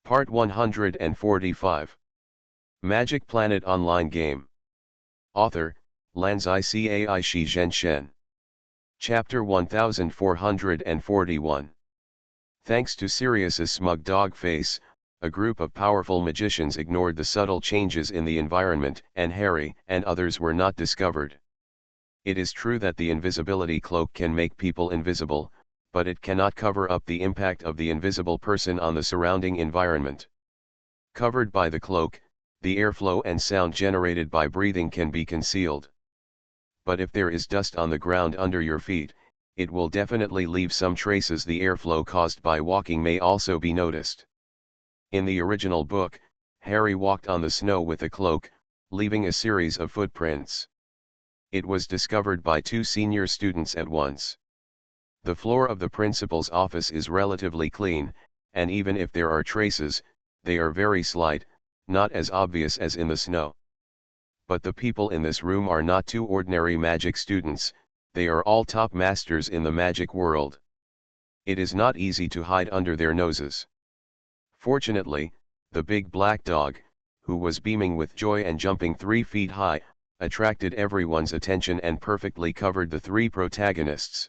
Part 145. Magic Planet Online Game. Author, Lanzai Cai Shi Zhen Shen. Chapter 1441. Thanks to Sirius's smug dog face, a group of powerful magicians ignored the subtle changes in the environment, and Harry and others were not discovered. It is true that the invisibility cloak can make people invisible, but it cannot cover up the impact of the invisible person on the surrounding environment. Covered by the cloak, the airflow and sound generated by breathing can be concealed. But if there is dust on the ground under your feet, it will definitely leave some traces. The airflow caused by walking may also be noticed. In the original book, Harry walked on the snow with a cloak, leaving a series of footprints. It was discovered by two senior students at once. The floor of the principal's office is relatively clean, and even if there are traces, they are very slight, not as obvious as in the snow. But the people in this room are not two ordinary magic students, they are all top masters in the magic world. It is not easy to hide under their noses. Fortunately, the big black dog, who was beaming with joy and jumping 3 feet high, attracted everyone's attention and perfectly covered the three protagonists.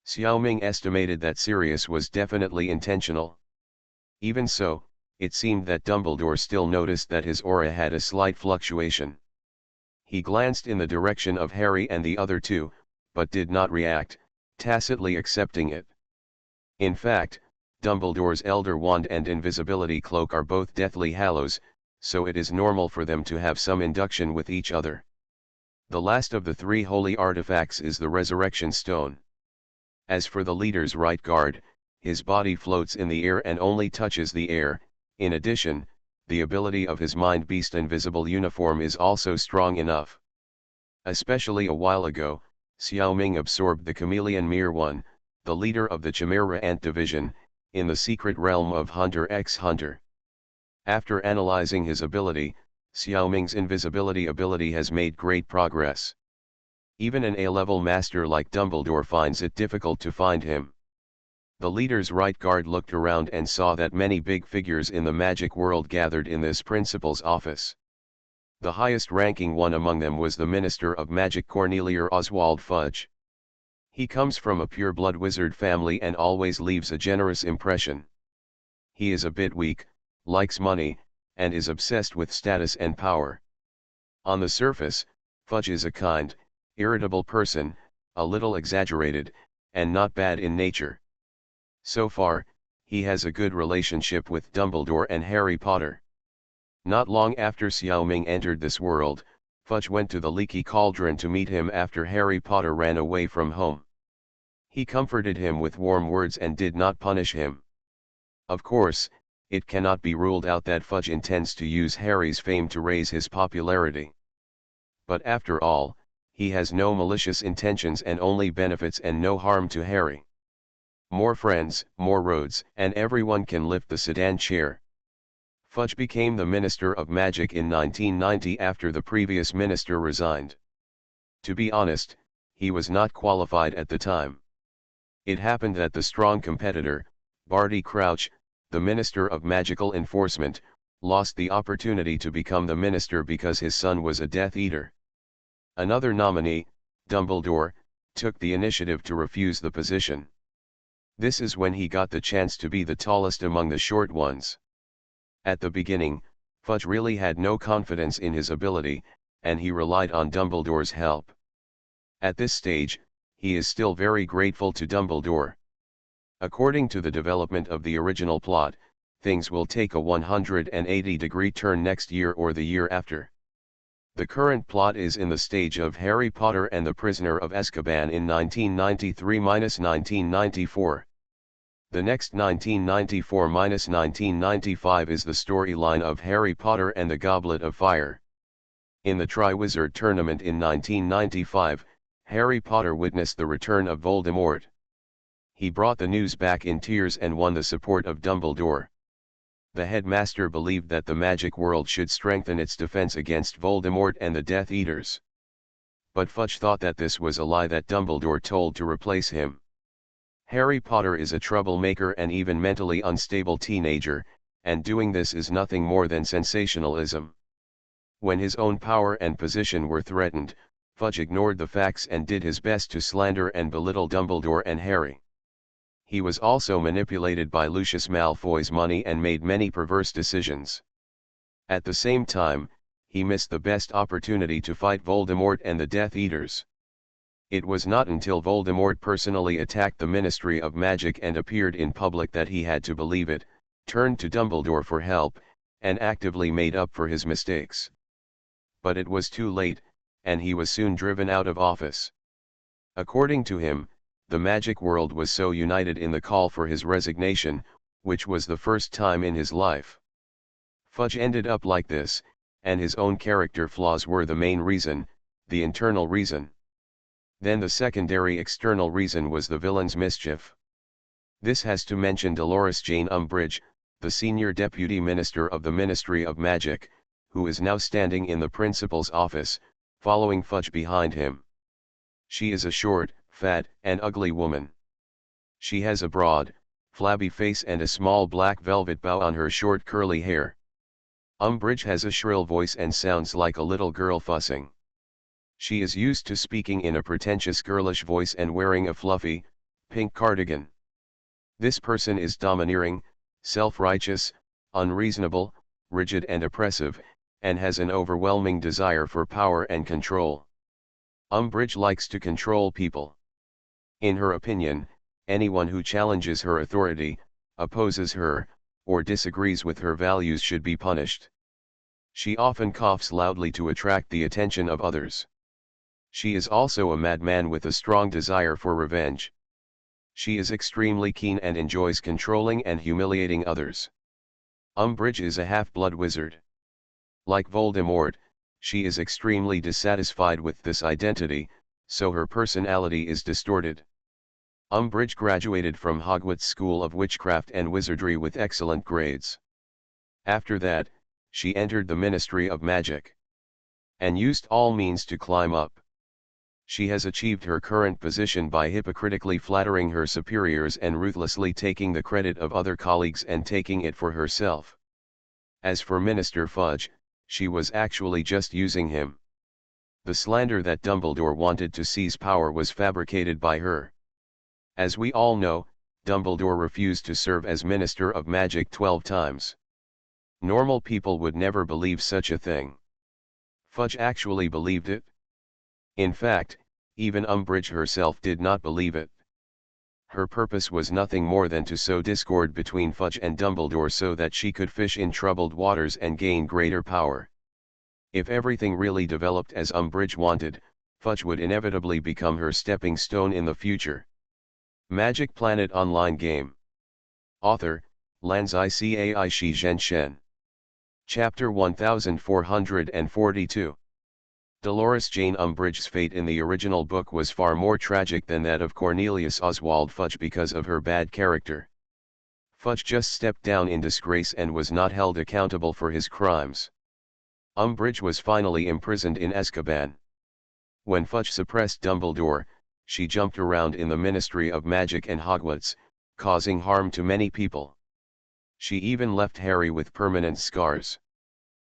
Xiaoming estimated that Sirius was definitely intentional. Even so, it seemed that Dumbledore still noticed that his aura had a slight fluctuation. He glanced in the direction of Harry and the other two, but did not react, tacitly accepting it. In fact, Dumbledore's Elder Wand and Invisibility Cloak are both Deathly Hallows, so it is normal for them to have some induction with each other. The last of the three holy artifacts is the Resurrection Stone. As for the leader's right guard, his body floats in the air and only touches the air. In addition, the ability of his Mind Beast Invisible uniform is also strong enough. Especially a while ago, Xiaoming absorbed the chameleon Mir 1, the leader of the Chimera Ant Division, in the secret realm of Hunter x Hunter. After analyzing his ability, Xiaoming's invisibility ability has made great progress. Even an A-level master like Dumbledore finds it difficult to find him. The leader's right guard looked around and saw that many big figures in the magic world gathered in this principal's office. The highest-ranking one among them was the Minister of Magic Cornelius Oswald Fudge. He comes from a pure-blood wizard family and always leaves a generous impression. He is a bit weak, likes money, and is obsessed with status and power. On the surface, Fudge is a kind, irritable person, a little exaggerated, and not bad in nature. So far, he has a good relationship with Dumbledore and Harry Potter. Not long after Xiaoming entered this world, Fudge went to the Leaky Cauldron to meet him after Harry Potter ran away from home. He comforted him with warm words and did not punish him. Of course, it cannot be ruled out that Fudge intends to use Harry's fame to raise his popularity. But after all, he has no malicious intentions and only benefits and no harm to Harry. More friends, more roads, and everyone can lift the sedan chair. Fudge became the Minister of Magic in 1990 after the previous minister resigned. To be honest, he was not qualified at the time. It happened that the strong competitor, Barty Crouch, the Minister of Magical Enforcement, lost the opportunity to become the minister because his son was a Death Eater. Another nominee, Dumbledore, took the initiative to refuse the position. This is when he got the chance to be the tallest among the short ones. At the beginning, Fudge really had no confidence in his ability, and he relied on Dumbledore's help. At this stage, he is still very grateful to Dumbledore. According to the development of the original plot, things will take a 180-degree turn next year or the year after. The current plot is in the stage of Harry Potter and the Prisoner of Azkaban in 1993–1994. The next 1994–1995 is the storyline of Harry Potter and the Goblet of Fire. In the Triwizard Tournament in 1995, Harry Potter witnessed the return of Voldemort. He brought the news back in tears and won the support of Dumbledore. The headmaster believed that the magic world should strengthen its defense against Voldemort and the Death Eaters. But Fudge thought that this was a lie that Dumbledore told to replace him. Harry Potter is a troublemaker and even mentally unstable teenager, and doing this is nothing more than sensationalism. When his own power and position were threatened, Fudge ignored the facts and did his best to slander and belittle Dumbledore and Harry. He was also manipulated by Lucius Malfoy's money and made many perverse decisions. At the same time, he missed the best opportunity to fight Voldemort and the Death Eaters. It was not until Voldemort personally attacked the Ministry of Magic and appeared in public that he had to believe it, turned to Dumbledore for help, and actively made up for his mistakes. But it was too late, and he was soon driven out of office. According to him, the magic world was so united in the call for his resignation, which was the first time in his life. Fudge ended up like this, and his own character flaws were the main reason, the internal reason. Then the secondary external reason was the villain's mischief. This has to mention Dolores Jane Umbridge, the senior deputy minister of the Ministry of Magic, who is now standing in the principal's office, following Fudge behind him. She is a short, fat, and ugly woman. She has a broad, flabby face and a small black velvet bow on her short curly hair. Umbridge has a shrill voice and sounds like a little girl fussing. She is used to speaking in a pretentious girlish voice and wearing a fluffy, pink cardigan. This person is domineering, self-righteous, unreasonable, rigid and oppressive, and has an overwhelming desire for power and control. Umbridge likes to control people. In her opinion, anyone who challenges her authority, opposes her, or disagrees with her values should be punished. She often coughs loudly to attract the attention of others. She is also a madman with a strong desire for revenge. She is extremely keen and enjoys controlling and humiliating others. Umbridge is a half-blood wizard. Like Voldemort, she is extremely dissatisfied with this identity, so her personality is distorted. Umbridge graduated from Hogwarts School of Witchcraft and Wizardry with excellent grades. After that, she entered the Ministry of Magic, and used all means to climb up. She has achieved her current position by hypocritically flattering her superiors and ruthlessly taking the credit of other colleagues and taking it for herself. As for Minister Fudge, she was actually just using him. The slander that Dumbledore wanted to seize power was fabricated by her. As we all know, Dumbledore refused to serve as Minister of Magic 12 times. Normal people would never believe such a thing. Fudge actually believed it. In fact, even Umbridge herself did not believe it. Her purpose was nothing more than to sow discord between Fudge and Dumbledore so that she could fish in troubled waters and gain greater power. If everything really developed as Umbridge wanted, Fudge would inevitably become her stepping stone in the future. Magic Planet Online Game. Author, Lanzai Cai Shi Zhen Shen. Chapter 1442. Dolores Jane Umbridge's fate in the original book was far more tragic than that of Cornelius Oswald Fudge because of her bad character. Fudge just stepped down in disgrace and was not held accountable for his crimes. Umbridge was finally imprisoned in Azkaban. When Fudge suppressed Dumbledore, she jumped around in the Ministry of Magic and Hogwarts, causing harm to many people. She even left Harry with permanent scars.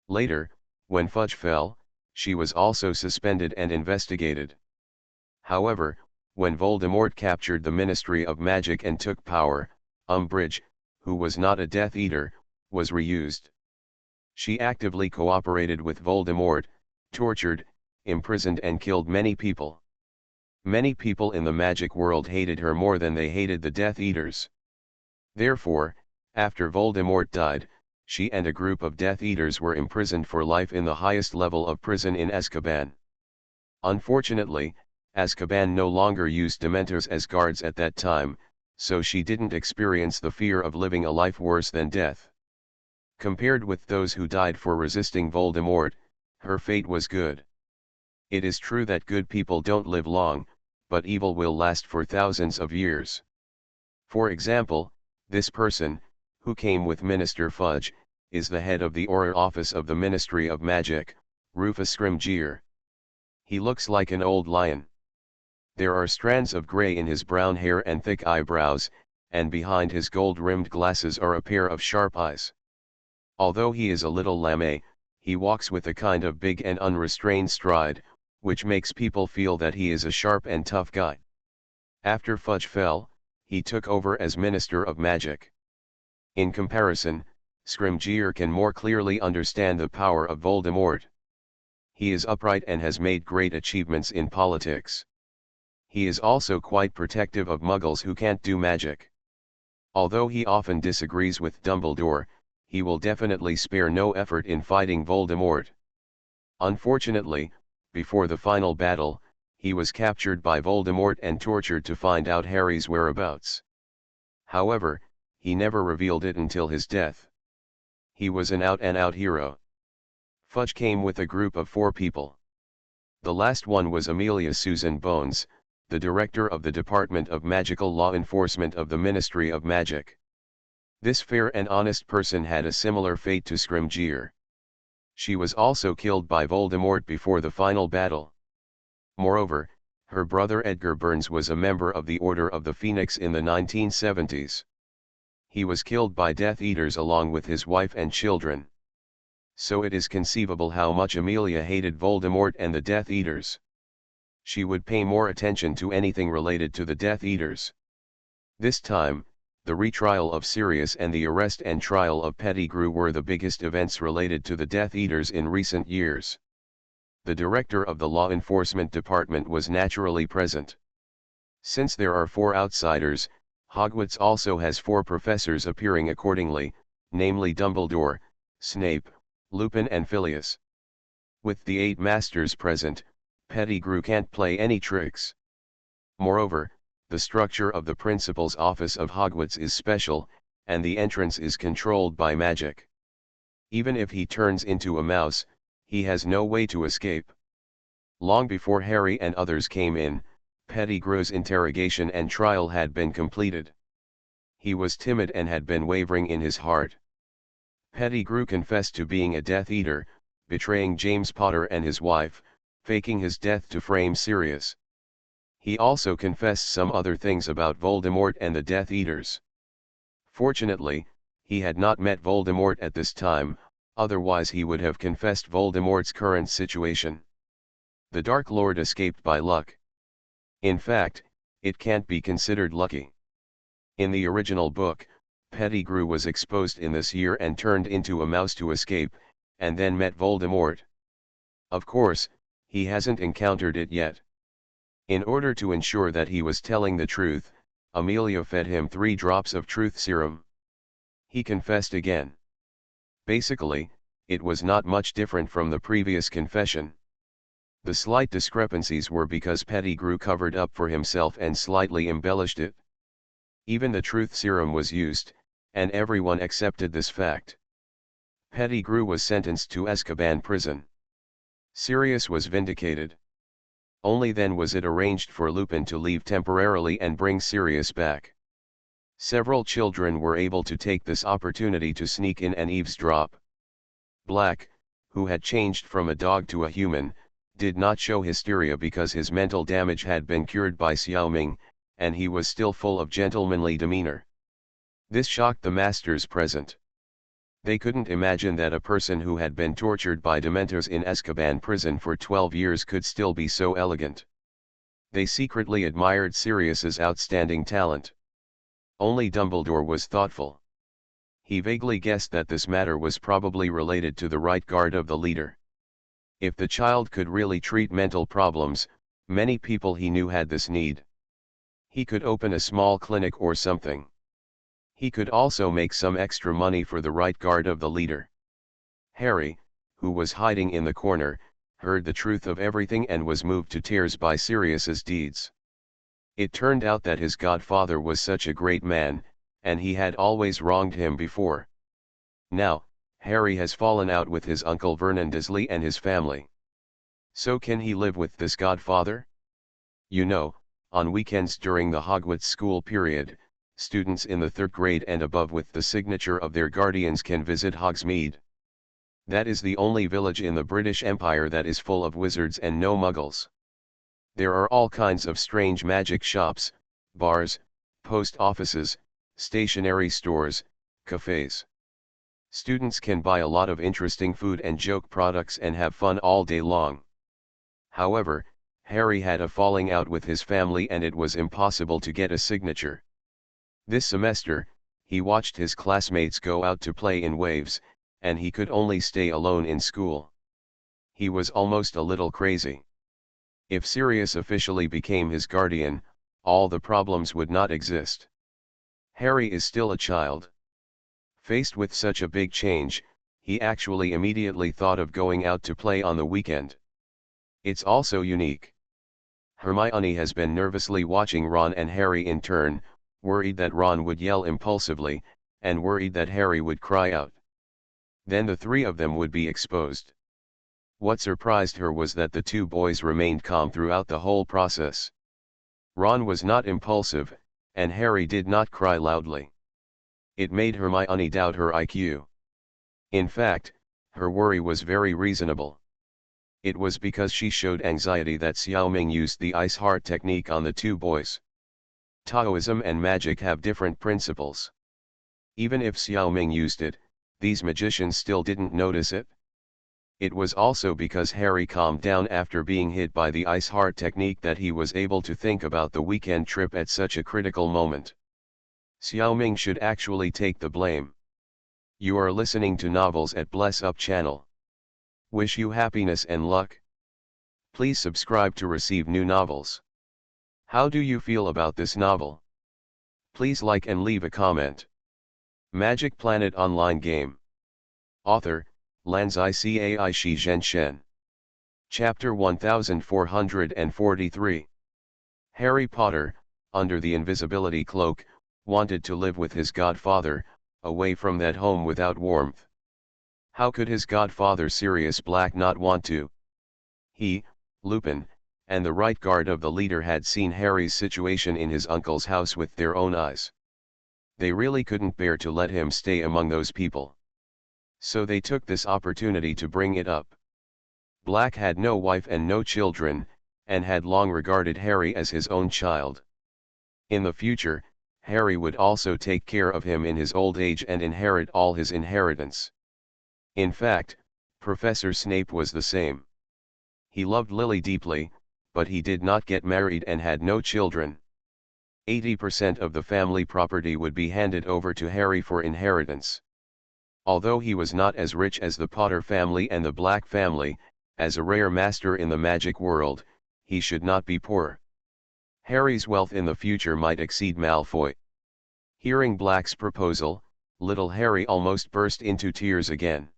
Later, when Fudge fell, she was also suspended and investigated. However, when Voldemort captured the Ministry of Magic and took power, Umbridge, who was not a Death Eater, was reused. She actively cooperated with Voldemort, tortured, imprisoned and killed many people. Many people in the magic world hated her more than they hated the Death Eaters. Therefore, after Voldemort died, she and a group of Death Eaters were imprisoned for life in the highest level of prison in Azkaban. Unfortunately, Azkaban no longer used Dementors as guards at that time, so she didn't experience the fear of living a life worse than death. Compared with those who died for resisting Voldemort, her fate was good. It is true that good people don't live long, but evil will last for thousands of years. For example, this person, who came with Minister Fudge, is the head of the Auror Office of the Ministry of Magic, Rufus Scrimgeour. He looks like an old lion. There are strands of grey in his brown hair and thick eyebrows, and behind his gold-rimmed glasses are a pair of sharp eyes. Although he is a little lame, he walks with a kind of big and unrestrained stride, which makes people feel that he is a sharp and tough guy. After Fudge fell, he took over as Minister of Magic. In comparison, Scrimgeour can more clearly understand the power of Voldemort. He is upright and has made great achievements in politics. He is also quite protective of Muggles who can't do magic. Although he often disagrees with Dumbledore, he will definitely spare no effort in fighting Voldemort. Unfortunately, before the final battle, he was captured by Voldemort and tortured to find out Harry's whereabouts. However, he never revealed it until his death. He was an out-and-out hero. Fudge came with a group of 4 people. The last one was Amelia Susan Bones, the director of the Department of Magical Law Enforcement of the Ministry of Magic. This fair and honest person had a similar fate to Scrimgeour. She was also killed by Voldemort before the final battle. Moreover, her brother Edgar Burns was a member of the Order of the Phoenix in the 1970s. He was killed by Death Eaters along with his wife and children. So it is conceivable how much Amelia hated Voldemort and the Death Eaters. She would pay more attention to anything related to the Death Eaters. This time, the retrial of Sirius and the arrest and trial of Pettigrew were the biggest events related to the Death Eaters in recent years. The director of the Law Enforcement Department was naturally present. Since there are 4 outsiders, Hogwarts also has 4 professors appearing accordingly, namely Dumbledore, Snape, Lupin and Filius. With the 8 masters present, Pettigrew can't play any tricks. Moreover, the structure of the principal's office of Hogwarts is special, and the entrance is controlled by magic. Even if he turns into a mouse, he has no way to escape. Long before Harry and others came in, Pettigrew's interrogation and trial had been completed. He was timid and had been wavering in his heart. Pettigrew confessed to being a Death Eater, betraying James Potter and his wife, faking his death to frame Sirius. He also confessed some other things about Voldemort and the Death Eaters. Fortunately, he had not met Voldemort at this time, otherwise he would have confessed Voldemort's current situation. The Dark Lord escaped by luck. In fact, it can't be considered lucky. In the original book, Pettigrew was exposed in this year and turned into a mouse to escape, and then met Voldemort. Of course, he hasn't encountered it yet. In order to ensure that he was telling the truth, Amelia fed him 3 drops of truth serum. He confessed again. Basically, it was not much different from the previous confession. The slight discrepancies were because Pettigrew covered up for himself and slightly embellished it. Even the truth serum was used, and everyone accepted this fact. Pettigrew was sentenced to Azkaban prison. Sirius was vindicated. Only then was it arranged for Lupin to leave temporarily and bring Sirius back. Several children were able to take this opportunity to sneak in and eavesdrop. Black, who had changed from a dog to a human, did not show hysteria because his mental damage had been cured by Xiaoming, and he was still full of gentlemanly demeanor. This shocked the masters present. They couldn't imagine that a person who had been tortured by Dementors in Azkaban prison for 12 years could still be so elegant. They secretly admired Sirius's outstanding talent. Only Dumbledore was thoughtful. He vaguely guessed that this matter was probably related to the right guard of the leader. If the child could really treat mental problems, many people he knew had this need. He could open a small clinic or something. He could also make some extra money for the right guard of the leader. Harry, who was hiding in the corner, heard the truth of everything and was moved to tears by Sirius's deeds. It turned out that his godfather was such a great man, and he had always wronged him before. Now, Harry has fallen out with his uncle Vernon Dursley and his family. So can he live with this godfather? You know, on weekends during the Hogwarts school period, students in the 3rd grade and above with the signature of their guardians can visit Hogsmeade. That is the only village in the British Empire that is full of wizards and no muggles. There are all kinds of strange magic shops, bars, post offices, stationery stores, cafes. Students can buy a lot of interesting food and joke products and have fun all day long. However, Harry had a falling out with his family and it was impossible to get a signature. This semester, he watched his classmates go out to play in waves, and he could only stay alone in school. He was almost a little crazy. If Sirius officially became his guardian, all the problems would not exist. Harry is still a child. Faced with such a big change, he actually immediately thought of going out to play on the weekend. It's also unique. Hermione has been nervously watching Ron and Harry in turn, worried that Ron would yell impulsively, and worried that Harry would cry out. Then the three of them would be exposed. What surprised her was that the two boys remained calm throughout the whole process. Ron was not impulsive, and Harry did not cry loudly. It made Hermione doubt her IQ. In fact, her worry was very reasonable. It was because she showed anxiety that Xiaoming used the ice heart technique on the two boys. Taoism and magic have different principles. Even if Xiaoming used it, these magicians still didn't notice it. It was also because Harry calmed down after being hit by the ice heart technique that he was able to think about the weekend trip at such a critical moment. Xiaoming should actually take the blame. You are listening to Novels at Bless Up channel. Wish you happiness and luck. Please subscribe to receive new novels. How do you feel about this novel? Please like and leave a comment. Magic Planet Online Game. Author, Lanzai Cai Shi Zhenshen. Chapter 1443. Harry Potter, under the invisibility cloak, wanted to live with his godfather, away from that home without warmth. How could his godfather Sirius Black not want to? He, Lupin, and the right guard of the leader had seen Harry's situation in his uncle's house with their own eyes. They really couldn't bear to let him stay among those people. So they took this opportunity to bring it up. Black had no wife and no children, and had long regarded Harry as his own child. In the future, Harry would also take care of him in his old age and inherit all his inheritance. In fact, Professor Snape was the same. He loved Lily deeply, but he did not get married and had no children. 80% of the family property would be handed over to Harry for inheritance. Although he was not as rich as the Potter family and the Black family, as a rare master in the magic world, he should not be poor. Harry's wealth in the future might exceed Malfoy. Hearing Black's proposal, little Harry almost burst into tears again.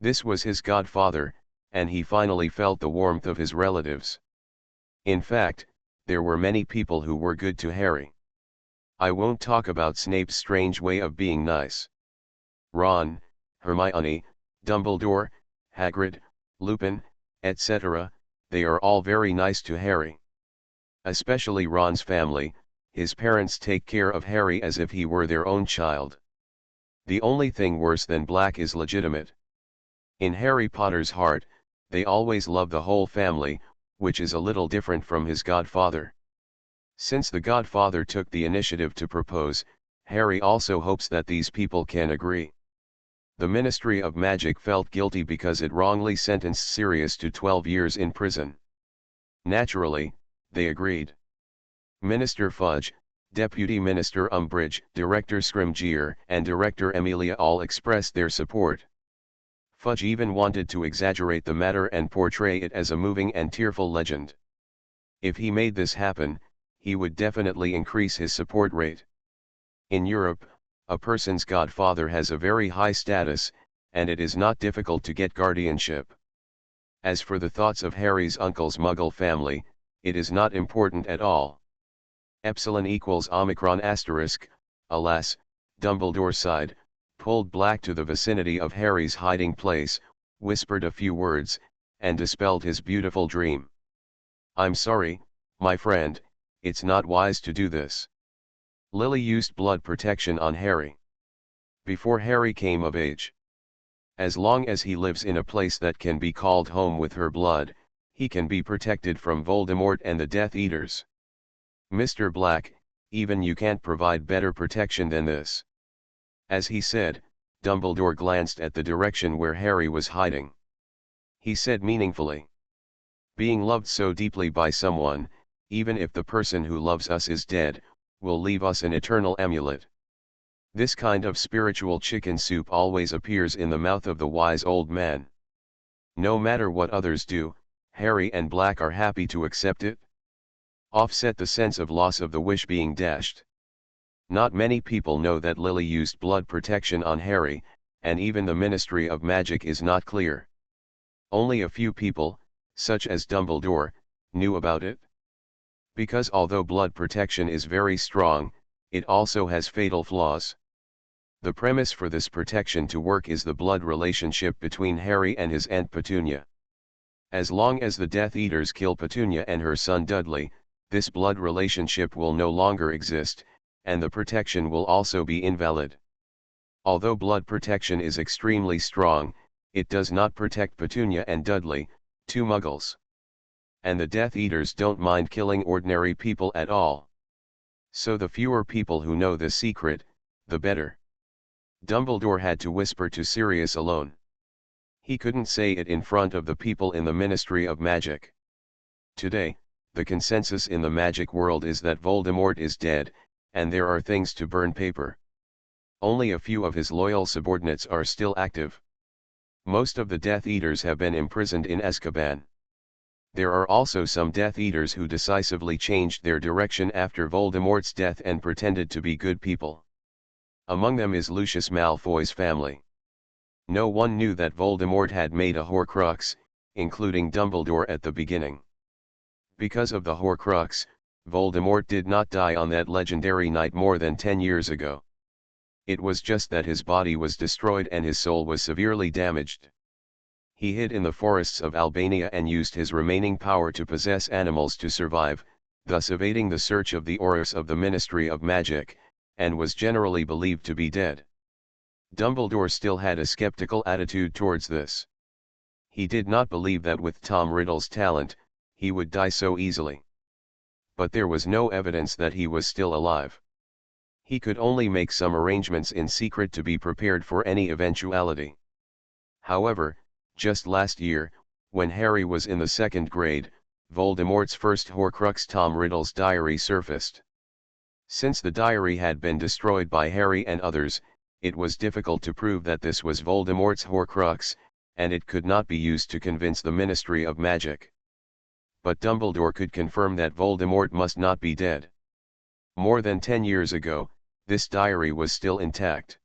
This was his godfather, and he finally felt the warmth of his relatives. In fact, there were many people who were good to Harry. I won't talk about Snape's strange way of being nice. Ron, Hermione, Dumbledore, Hagrid, Lupin, etc., they are all very nice to Harry. Especially Ron's family, his parents take care of Harry as if he were their own child. The only thing worse than Black is legitimate. In Harry Potter's heart, they always love the whole family, which is a little different from his godfather. Since the godfather took the initiative to propose, Harry also hopes that these people can agree. The Ministry of Magic felt guilty because it wrongly sentenced Sirius to 12 years in prison. Naturally, they agreed. Minister Fudge, Deputy Minister Umbridge, Director Scrimgeour, and Director Emilia all expressed their support. Fudge even wanted to exaggerate the matter and portray it as a moving and tearful legend. If he made this happen, he would definitely increase his support rate. In Europe, a person's godfather has a very high status, and it is not difficult to get guardianship. As for the thoughts of Harry's uncle's Muggle family, it is not important at all. Epsilon equals Omicron asterisk, alas, Dumbledore sighed, pulled Black to the vicinity of Harry's hiding place, whispered a few words, and dispelled his beautiful dream. I'm sorry, my friend, it's not wise to do this. Lily used blood protection on Harry before Harry came of age. As long as he lives in a place that can be called home with her blood, he can be protected from Voldemort and the Death Eaters. Mr. Black, even you can't provide better protection than this. As he said, Dumbledore glanced at the direction where Harry was hiding. He said meaningfully, "Being loved so deeply by someone, even if the person who loves us is dead, will leave us an eternal amulet. This kind of spiritual chicken soup always appears in the mouth of the wise old man. No matter what others do, Harry and Black are happy to accept it. Offset the sense of loss of the wish being dashed. Not many people know that Lily used blood protection on Harry, and even the Ministry of Magic is not clear. Only a few people, such as Dumbledore, knew about it. Because although blood protection is very strong, it also has fatal flaws. The premise for this protection to work is the blood relationship between Harry and his Aunt Petunia. As long as the Death Eaters kill Petunia and her son Dudley, this blood relationship will no longer exist, and the protection will also be invalid. Although blood protection is extremely strong, it does not protect Petunia and Dudley, two muggles. And the Death Eaters don't mind killing ordinary people at all. So the fewer people who know the secret, the better. Dumbledore had to whisper to Sirius alone. He couldn't say it in front of the people in the Ministry of Magic. Today, the consensus in the magic world is that Voldemort is dead, and there are things to burn paper. Only a few of his loyal subordinates are still active. Most of the Death Eaters have been imprisoned in Azkaban. There are also some Death Eaters who decisively changed their direction after Voldemort's death and pretended to be good people. Among them is Lucius Malfoy's family. No one knew that Voldemort had made a Horcrux, including Dumbledore at the beginning. Because of the Horcrux, Voldemort did not die on that legendary night more than 10 years ago. It was just that his body was destroyed and his soul was severely damaged. He hid in the forests of Albania and used his remaining power to possess animals to survive, thus evading the search of the Aurors of the Ministry of Magic, and was generally believed to be dead. Dumbledore still had a skeptical attitude towards this. He did not believe that with Tom Riddle's talent, he would die so easily. But there was no evidence that he was still alive. He could only make some arrangements in secret to be prepared for any eventuality. However, just last year, when Harry was in the 2nd grade, Voldemort's first Horcrux Tom Riddle's diary surfaced. Since the diary had been destroyed by Harry and others, it was difficult to prove that this was Voldemort's Horcrux, and it could not be used to convince the Ministry of Magic. But Dumbledore could confirm that Voldemort must not be dead. More than 10 years ago, this diary was still intact.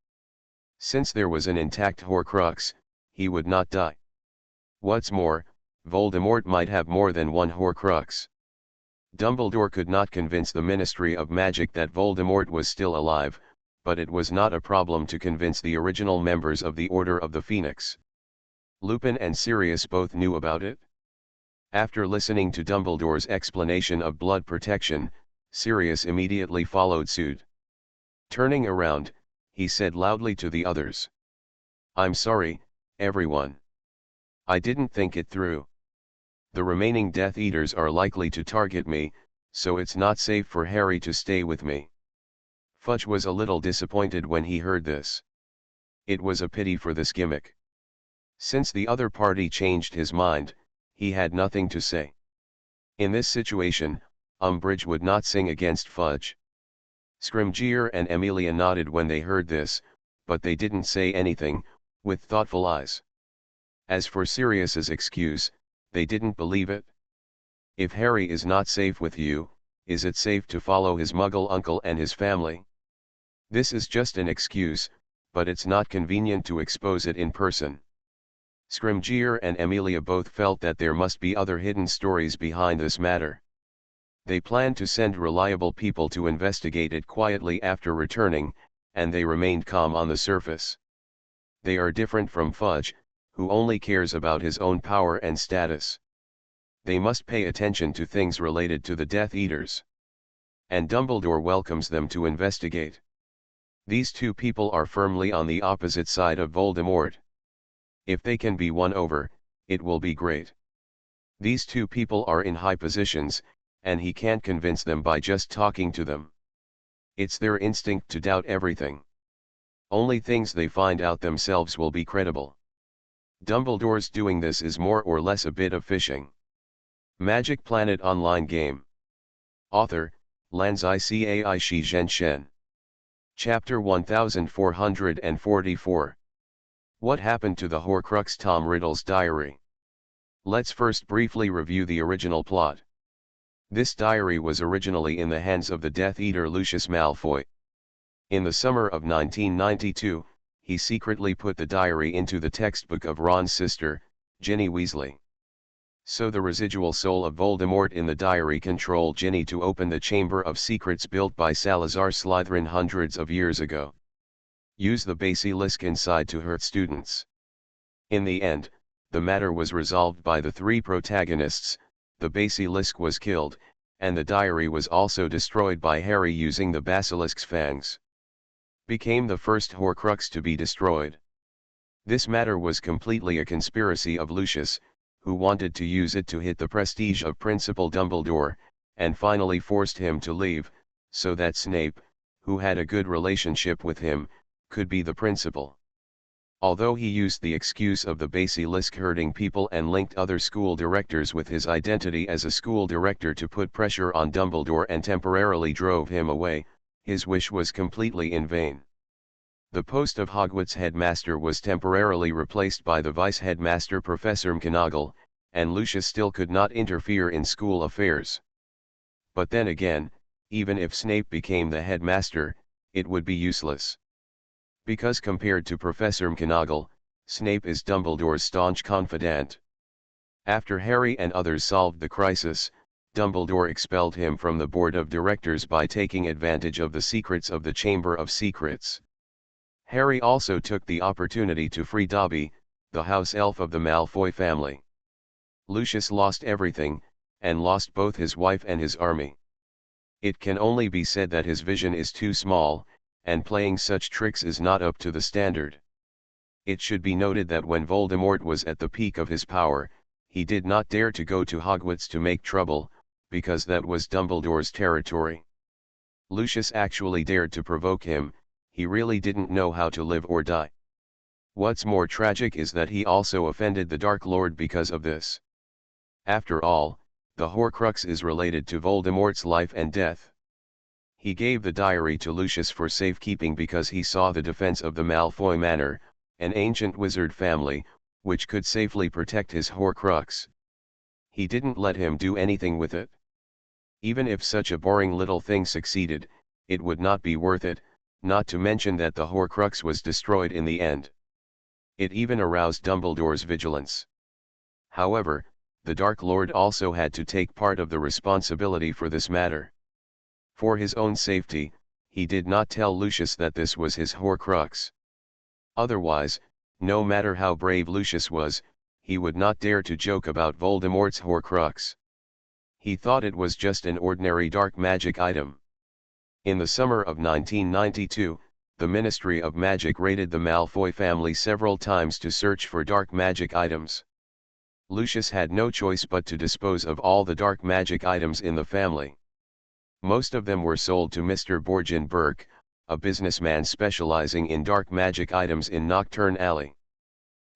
Since there was an intact Horcrux, he would not die. What's more, Voldemort might have more than one Horcrux. Dumbledore could not convince the Ministry of Magic that Voldemort was still alive, but it was not a problem to convince the original members of the Order of the Phoenix. Lupin and Sirius both knew about it. After listening to Dumbledore's explanation of blood protection, Sirius immediately followed suit. Turning around, he said loudly to the others, "I'm sorry, everyone. I didn't think it through. The remaining Death Eaters are likely to target me, so it's not safe for Harry to stay with me." Fudge was a little disappointed when he heard this. It was a pity for this gimmick. Since the other party changed his mind, he had nothing to say. In this situation, Umbridge would not sing against Fudge. Scrimgeour and Amelia nodded when they heard this, but they didn't say anything, with thoughtful eyes. As for Sirius's excuse, they didn't believe it. If Harry is not safe with you, is it safe to follow his Muggle uncle and his family? This is just an excuse, but it's not convenient to expose it in person. Scrimgeour and Amelia both felt that there must be other hidden stories behind this matter. They planned to send reliable people to investigate it quietly after returning, and they remained calm on the surface. They are different from Fudge, who only cares about his own power and status. They must pay attention to things related to the Death Eaters. And Dumbledore welcomes them to investigate. These two people are firmly on the opposite side of Voldemort. If they can be won over, it will be great. These two people are in high positions, and he can't convince them by just talking to them. It's their instinct to doubt everything. Only things they find out themselves will be credible. Dumbledore's doing this is more or less a bit of fishing. Magic Planet Online Game. Author, Lanzai Cai Shi Zhenshen. Chapter 1444. What happened to the Horcrux? Tom Riddle's diary. Let's first briefly review the original plot. This diary was originally in the hands of the Death Eater Lucius Malfoy. In the summer of 1992, he secretly put the diary into the textbook of Ron's sister, Ginny Weasley. So the residual soul of Voldemort in the diary controlled Ginny to open the Chamber of Secrets built by Salazar Slytherin hundreds of years ago. Use the basilisk inside to hurt students. In the end, the matter was resolved by the three protagonists, the basilisk was killed, and the diary was also destroyed by Harry using the basilisk's fangs. Became the first Horcrux to be destroyed. This matter was completely a conspiracy of Lucius, who wanted to use it to hit the prestige of Principal Dumbledore, and finally forced him to leave, so that Snape, who had a good relationship with him, could be the principal. Although he used the excuse of the basilisk hurting people and linked other school directors with his identity as a school director to put pressure on Dumbledore and temporarily drove him away, his wish was completely in vain. The post of Hogwarts headmaster was temporarily replaced by the vice-headmaster Professor McGonagall, and Lucius still could not interfere in school affairs. But then again, even if Snape became the headmaster, it would be useless. Because compared to Professor McGonagall, Snape is Dumbledore's staunch confidant. After Harry and others solved the crisis, Dumbledore expelled him from the board of directors by taking advantage of the secrets of the Chamber of Secrets. Harry also took the opportunity to free Dobby, the house elf of the Malfoy family. Lucius lost everything, and lost both his wife and his army. It can only be said that his vision is too small, and playing such tricks is not up to the standard. It should be noted that when Voldemort was at the peak of his power, he did not dare to go to Hogwarts to make trouble, because that was Dumbledore's territory. Lucius actually dared to provoke him. He really didn't know how to live or die. What's more tragic is that he also offended the Dark Lord because of this. After all, the Horcrux is related to Voldemort's life and death. He gave the diary to Lucius for safekeeping because he saw the defense of the Malfoy Manor, an ancient wizard family, which could safely protect his Horcrux. He didn't let him do anything with it. Even if such a boring little thing succeeded, it would not be worth it, not to mention that the Horcrux was destroyed in the end. It even aroused Dumbledore's vigilance. However, the Dark Lord also had to take part of the responsibility for this matter. For his own safety, he did not tell Lucius that this was his Horcrux. Otherwise, no matter how brave Lucius was, he would not dare to joke about Voldemort's Horcrux. He thought it was just an ordinary dark magic item. In the summer of 1992, the Ministry of Magic raided the Malfoy family several times to search for dark magic items. Lucius had no choice but to dispose of all the dark magic items in the family. Most of them were sold to Mr. Borgin Burke, a businessman specializing in dark magic items in Nocturne Alley.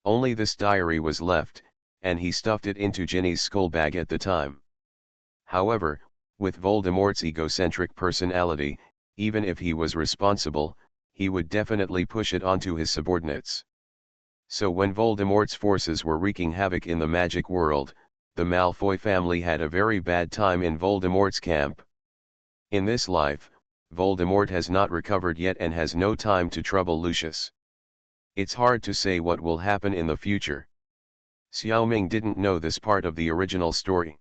Only this diary was left, and he stuffed it into Ginny's schoolbag at the time. However, with Voldemort's egocentric personality, even if he was responsible, he would definitely push it onto his subordinates. So when Voldemort's forces were wreaking havoc in the magic world, the Malfoy family had a very bad time in Voldemort's camp. In this life, Voldemort has not recovered yet and has no time to trouble Lucius. It's hard to say what will happen in the future. Xiaoming didn't know this part of the original story.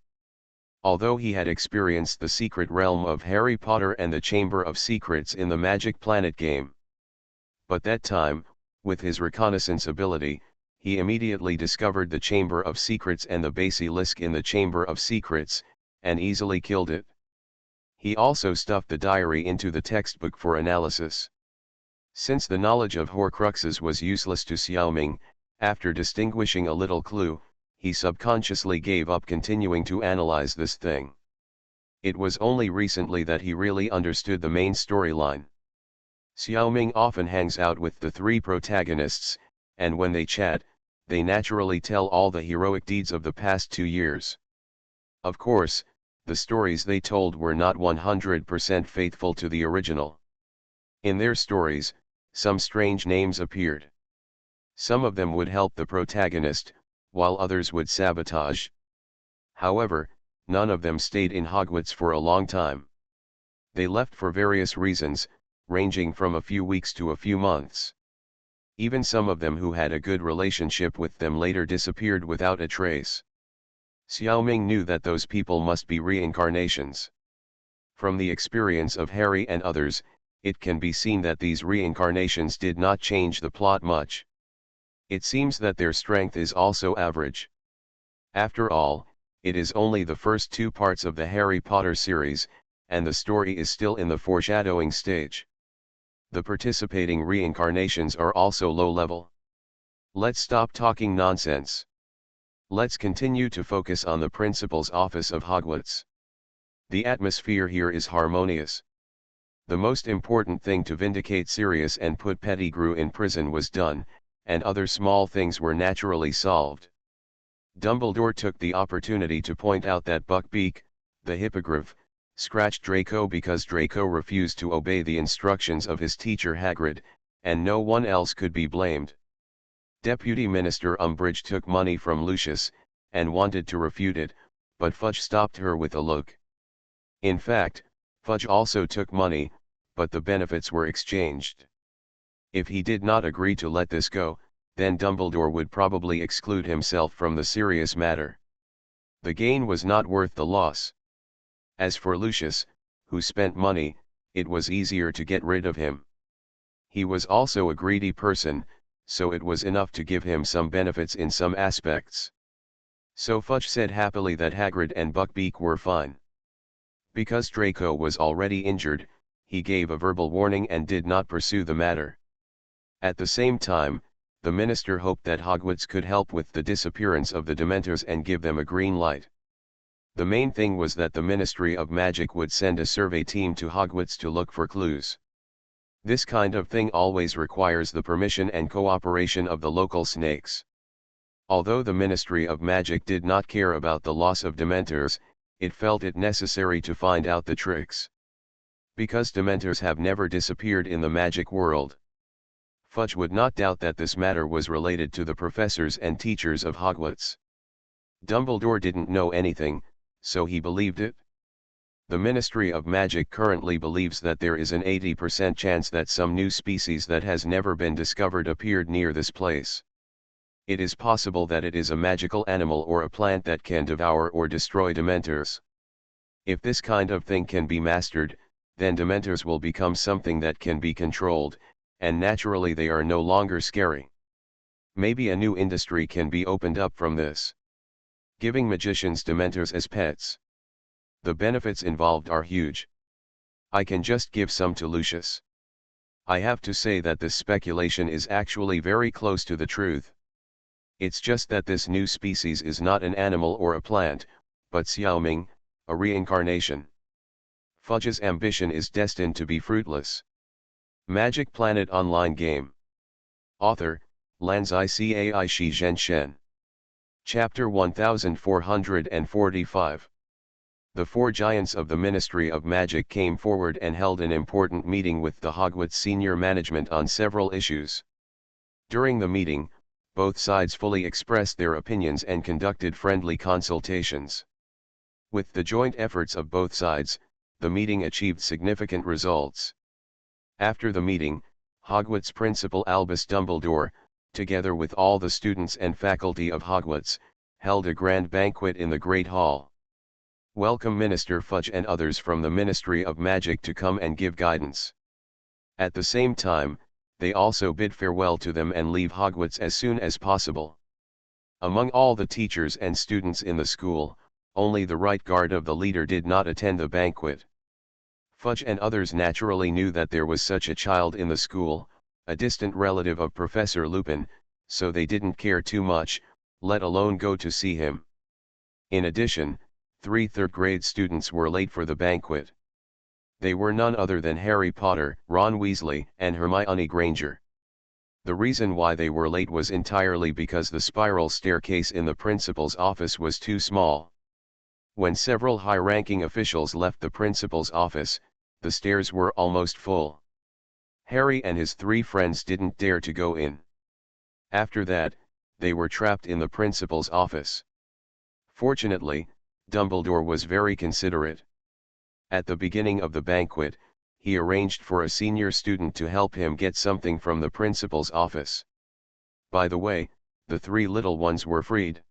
Although he had experienced the secret realm of Harry Potter and the Chamber of Secrets in the Magic Planet game. But that time, with his reconnaissance ability, he immediately discovered the Chamber of Secrets and the basilisk in the Chamber of Secrets, and easily killed it. He also stuffed the diary into the textbook for analysis. Since the knowledge of Horcruxes was useless to Xiaoming, after distinguishing a little clue, he subconsciously gave up continuing to analyze this thing. It was only recently that he really understood the main storyline. Xiaoming often hangs out with the three protagonists, and when they chat, they naturally tell all the heroic deeds of the past 2 years. Of course, the stories they told were not 100% faithful to the original. In their stories, some strange names appeared. Some of them would help the protagonist, while others would sabotage. However, none of them stayed in Hogwarts for a long time. They left for various reasons, ranging from a few weeks to a few months. Even some of them who had a good relationship with them later disappeared without a trace. Xiaoming knew that those people must be reincarnations. From the experience of Harry and others, it can be seen that these reincarnations did not change the plot much. It seems that their strength is also average. After all, it is only the first 2 parts of the Harry Potter series, and the story is still in the foreshadowing stage. The participating reincarnations are also low level. Let's stop talking nonsense. Let's continue to focus on the principal's office of Hogwarts. The atmosphere here is harmonious. The most important thing to vindicate Sirius and put Pettigrew in prison was done, and other small things were naturally solved. Dumbledore took the opportunity to point out that Buckbeak, the hippogriff, scratched Draco because Draco refused to obey the instructions of his teacher Hagrid, and no one else could be blamed. Deputy Minister Umbridge took money from Lucius, and wanted to refute it, but Fudge stopped her with a look. In fact, Fudge also took money, but the benefits were exchanged. If he did not agree to let this go, then Dumbledore would probably exclude himself from the serious matter. The gain was not worth the loss. As for Lucius, who spent money, it was easier to get rid of him. He was also a greedy person, so it was enough to give him some benefits in some aspects. So Fudge said happily that Hagrid and Buckbeak were fine. Because Draco was already injured, he gave a verbal warning and did not pursue the matter. At the same time, the minister hoped that Hogwarts could help with the disappearance of the Dementors and give them a green light. The main thing was that the Ministry of Magic would send a survey team to Hogwarts to look for clues. This kind of thing always requires the permission and cooperation of the local snakes. Although the Ministry of Magic did not care about the loss of Dementors, it felt it necessary to find out the tricks. Because Dementors have never disappeared in the magic world. Fudge would not doubt that this matter was related to the professors and teachers of Hogwarts. Dumbledore didn't know anything, so he believed it. The Ministry of Magic currently believes that there is an 80% chance that some new species that has never been discovered appeared near this place. It is possible that it is a magical animal or a plant that can devour or destroy Dementors. If this kind of thing can be mastered, then Dementors will become something that can be controlled, and naturally they are no longer scary. Maybe a new industry can be opened up from this. Giving magicians Dementors as pets. The benefits involved are huge. I can just give some to Lucius. I have to say that this speculation is actually very close to the truth. It's just that this new species is not an animal or a plant, but Xiaoming, a reincarnation. Fudge's ambition is destined to be fruitless. Magic Planet Online Game. Author, Lanzai Cai Shi Zhen Shen. Chapter 1445. The 4 giants of the Ministry of Magic came forward and held an important meeting with the Hogwarts senior management on several issues. During the meeting, both sides fully expressed their opinions and conducted friendly consultations. With the joint efforts of both sides, the meeting achieved significant results. After the meeting, Hogwarts Principal Albus Dumbledore, together with all the students and faculty of Hogwarts, held a grand banquet in the Great Hall. Welcome Minister Fudge and others from the Ministry of Magic to come and give guidance. At the same time, they also bid farewell to them and leave Hogwarts as soon as possible. Among all the teachers and students in the school, only the right guard of the leader did not attend the banquet. Fudge and others naturally knew that there was such a child in the school, a distant relative of Professor Lupin, so they didn't care too much, let alone go to see him. In addition, 3 third-grade students were late for the banquet. They were none other than Harry Potter, Ron Weasley, and Hermione Granger. The reason why they were late was entirely because the spiral staircase in the principal's office was too small. When several high-ranking officials left the principal's office, the stairs were almost full. Harry and his 3 friends didn't dare to go in. After that, they were trapped in the principal's office. Fortunately, Dumbledore was very considerate. At the beginning of the banquet, he arranged for a senior student to help him get something from the principal's office. By the way, the 3 little ones were freed.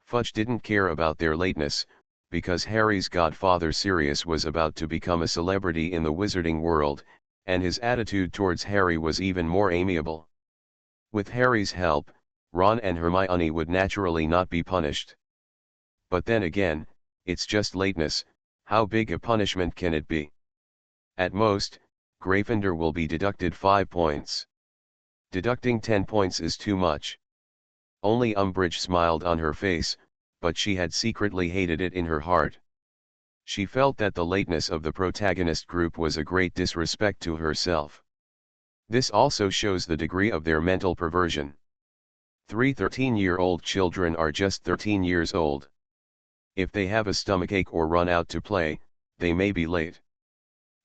Fudge didn't care about their lateness, because Harry's godfather Sirius was about to become a celebrity in the wizarding world, and his attitude towards Harry was even more amiable. With Harry's help, Ron and Hermione would naturally not be punished. But then again, it's just lateness, how big a punishment can it be? At most, Gryffindor will be deducted 5 points. Deducting 10 points is too much. Only Umbridge smiled on her face, but she had secretly hated it in her heart. She felt that the lateness of the protagonist group was a great disrespect to herself. This also shows the degree of their mental perversion. 3 13-year-old children are just 13 years old. If they have a stomachache or run out to play, they may be late.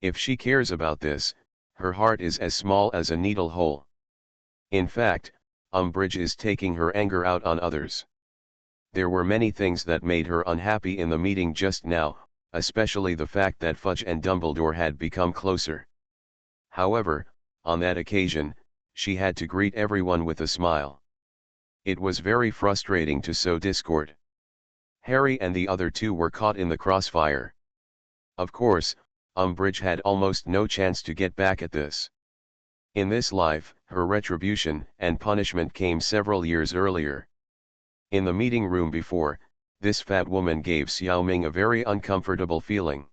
If she cares about this, her heart is as small as a needle hole. In fact, Umbridge is taking her anger out on others. There were many things that made her unhappy in the meeting just now, especially the fact that Fudge and Dumbledore had become closer. However, on that occasion, she had to greet everyone with a smile. It was very frustrating to sow discord. Harry and the other 2 were caught in the crossfire. Of course, Umbridge had almost no chance to get back at this. In this life, her retribution and punishment came several years earlier. In the meeting room before, this fat woman gave Xiao Ming a very uncomfortable feeling.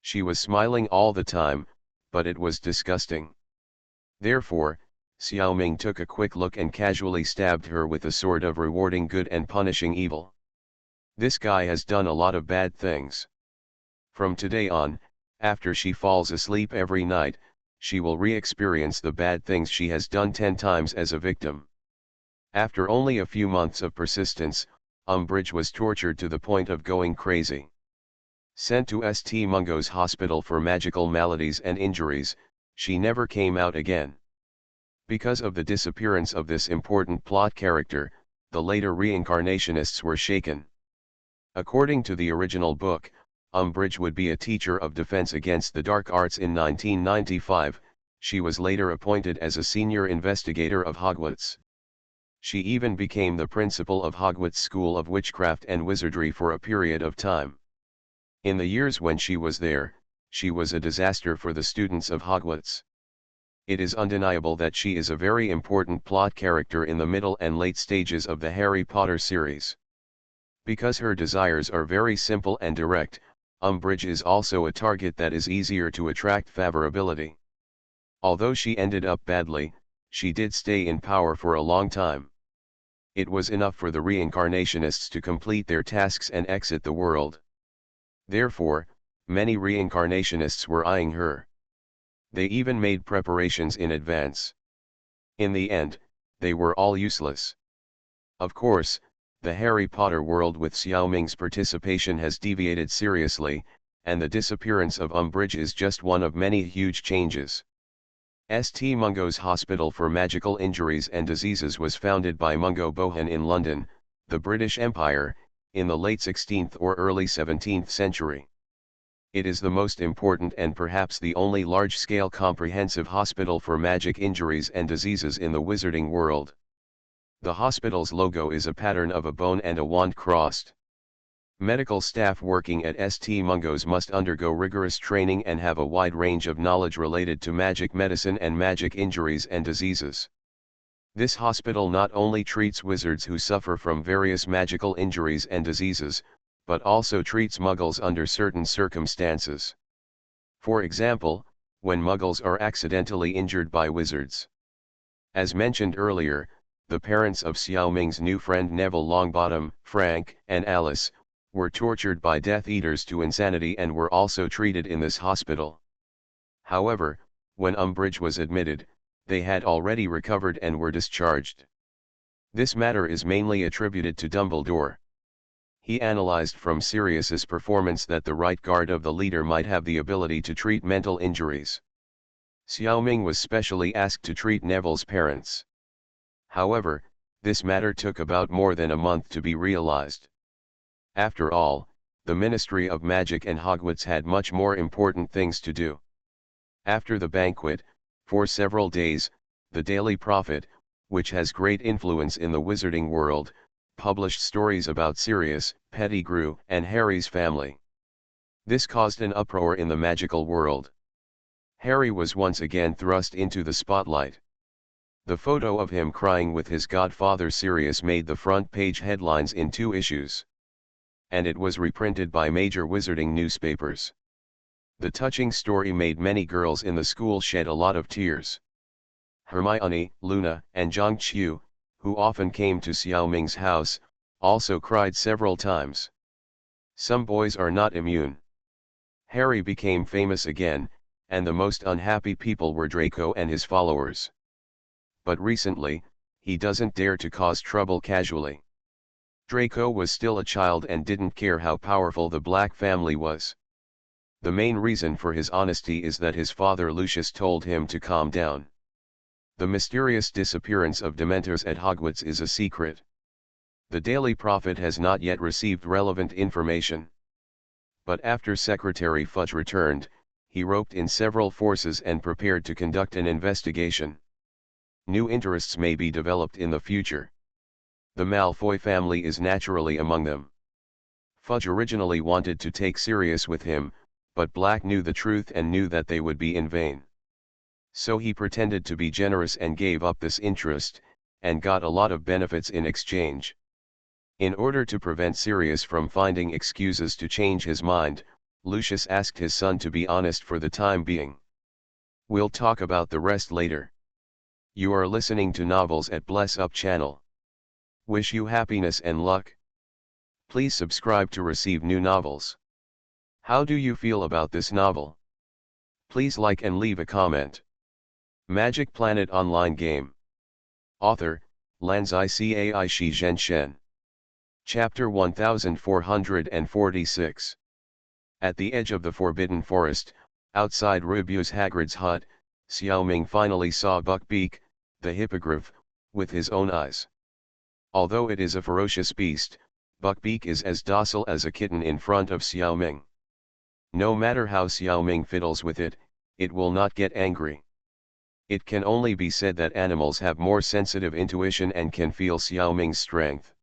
She was smiling all the time, but it was disgusting. Therefore, Xiao Ming took a quick look and casually stabbed her with the sword of rewarding good and punishing evil. This guy has done a lot of bad things. From today on, after she falls asleep every night, she will re-experience the bad things she has done 10 times as a victim. After only a few months of persistence, Umbridge was tortured to the point of going crazy. Sent to St. Mungo's Hospital for Magical Maladies and Injuries, she never came out again. Because of the disappearance of this important plot character, the later reincarnationists were shaken. According to the original book, Umbridge would be a teacher of defense against the dark arts in 1995, she was later appointed as a senior investigator of Hogwarts. She even became the principal of Hogwarts School of Witchcraft and Wizardry for a period of time. In the years when she was there, she was a disaster for the students of Hogwarts. It is undeniable that she is a very important plot character in the middle and late stages of the Harry Potter series. Because her desires are very simple and direct, Umbridge is also a target that is easier to attract favorability. Although she ended up badly, she did stay in power for a long time. It was enough for the reincarnationists to complete their tasks and exit the world. Therefore, many reincarnationists were eyeing her. They even made preparations in advance. In the end, they were all useless. Of course, the Harry Potter world with Xiao Ming's participation has deviated seriously, and the disappearance of Umbridge is just one of many huge changes. St. Mungo's Hospital for Magical Injuries and Diseases was founded by Mungo Bohan in London, the British Empire, in the late 16th or early 17th century. It is the most important and perhaps the only large-scale comprehensive hospital for magic injuries and diseases in the wizarding world. The hospital's logo is a pattern of a bone and a wand crossed. Medical staff working at St. Mungo's must undergo rigorous training and have a wide range of knowledge related to magic medicine and magic injuries and diseases. This hospital not only treats wizards who suffer from various magical injuries and diseases, but also treats muggles under certain circumstances. For example, when muggles are accidentally injured by wizards. As mentioned earlier, the parents of Xiao Ming's new friend Neville Longbottom, Frank, and Alice, were tortured by Death Eaters to insanity and were also treated in this hospital. However, when Umbridge was admitted, they had already recovered and were discharged. This matter is mainly attributed to Dumbledore. He analyzed from Sirius's performance that the right guard of the leader might have the ability to treat mental injuries. Xiao Ming was specially asked to treat Neville's parents. However, this matter took about more than a month to be realized. After all, the Ministry of Magic and Hogwarts had much more important things to do. After the banquet, for several days, the Daily Prophet, which has great influence in the wizarding world, published stories about Sirius, Pettigrew, and Harry's family. This caused an uproar in the magical world. Harry was once again thrust into the spotlight. The photo of him crying with his godfather Sirius made the front page headlines in 2 issues. And it was reprinted by major wizarding newspapers. The touching story made many girls in the school shed a lot of tears. Hermione, Luna, and Zhangqiu, who often came to Xiao Ming's house, also cried several times. Some boys are not immune. Harry became famous again, and the most unhappy people were Draco and his followers. But recently, he doesn't dare to cause trouble casually. Draco was still a child and didn't care how powerful the Black family was. The main reason for his honesty is that his father Lucius told him to calm down. The mysterious disappearance of Dementors at Hogwarts is a secret. The Daily Prophet has not yet received relevant information. But after Secretary Fudge returned, he roped in several forces and prepared to conduct an investigation. New interests may be developed in the future. The Malfoy family is naturally among them. Fudge originally wanted to take Sirius with him, but Black knew the truth and knew that they would be in vain. So he pretended to be generous and gave up this interest, and got a lot of benefits in exchange. In order to prevent Sirius from finding excuses to change his mind, Lucius asked his son to be honest for the time being. We'll talk about the rest later. You are listening to Novels at Bless Up channel. Wish you happiness and luck. Please subscribe to receive new novels. How do you feel about this novel? Please like and leave a comment. Magic Planet Online Game. Author, Lanzai Cai Shi Zhen Shen. Chapter 1446. At the edge of the Forbidden Forest, outside Rubius Hagrid's hut, Xiao Ming finally saw Buckbeak, the hippogriff, with his own eyes. Although it is a ferocious beast, Buckbeak is as docile as a kitten in front of Xiao Ming. No matter how Xiao Ming fiddles with it, it will not get angry. It can only be said that animals have more sensitive intuition and can feel Xiao Ming's strength.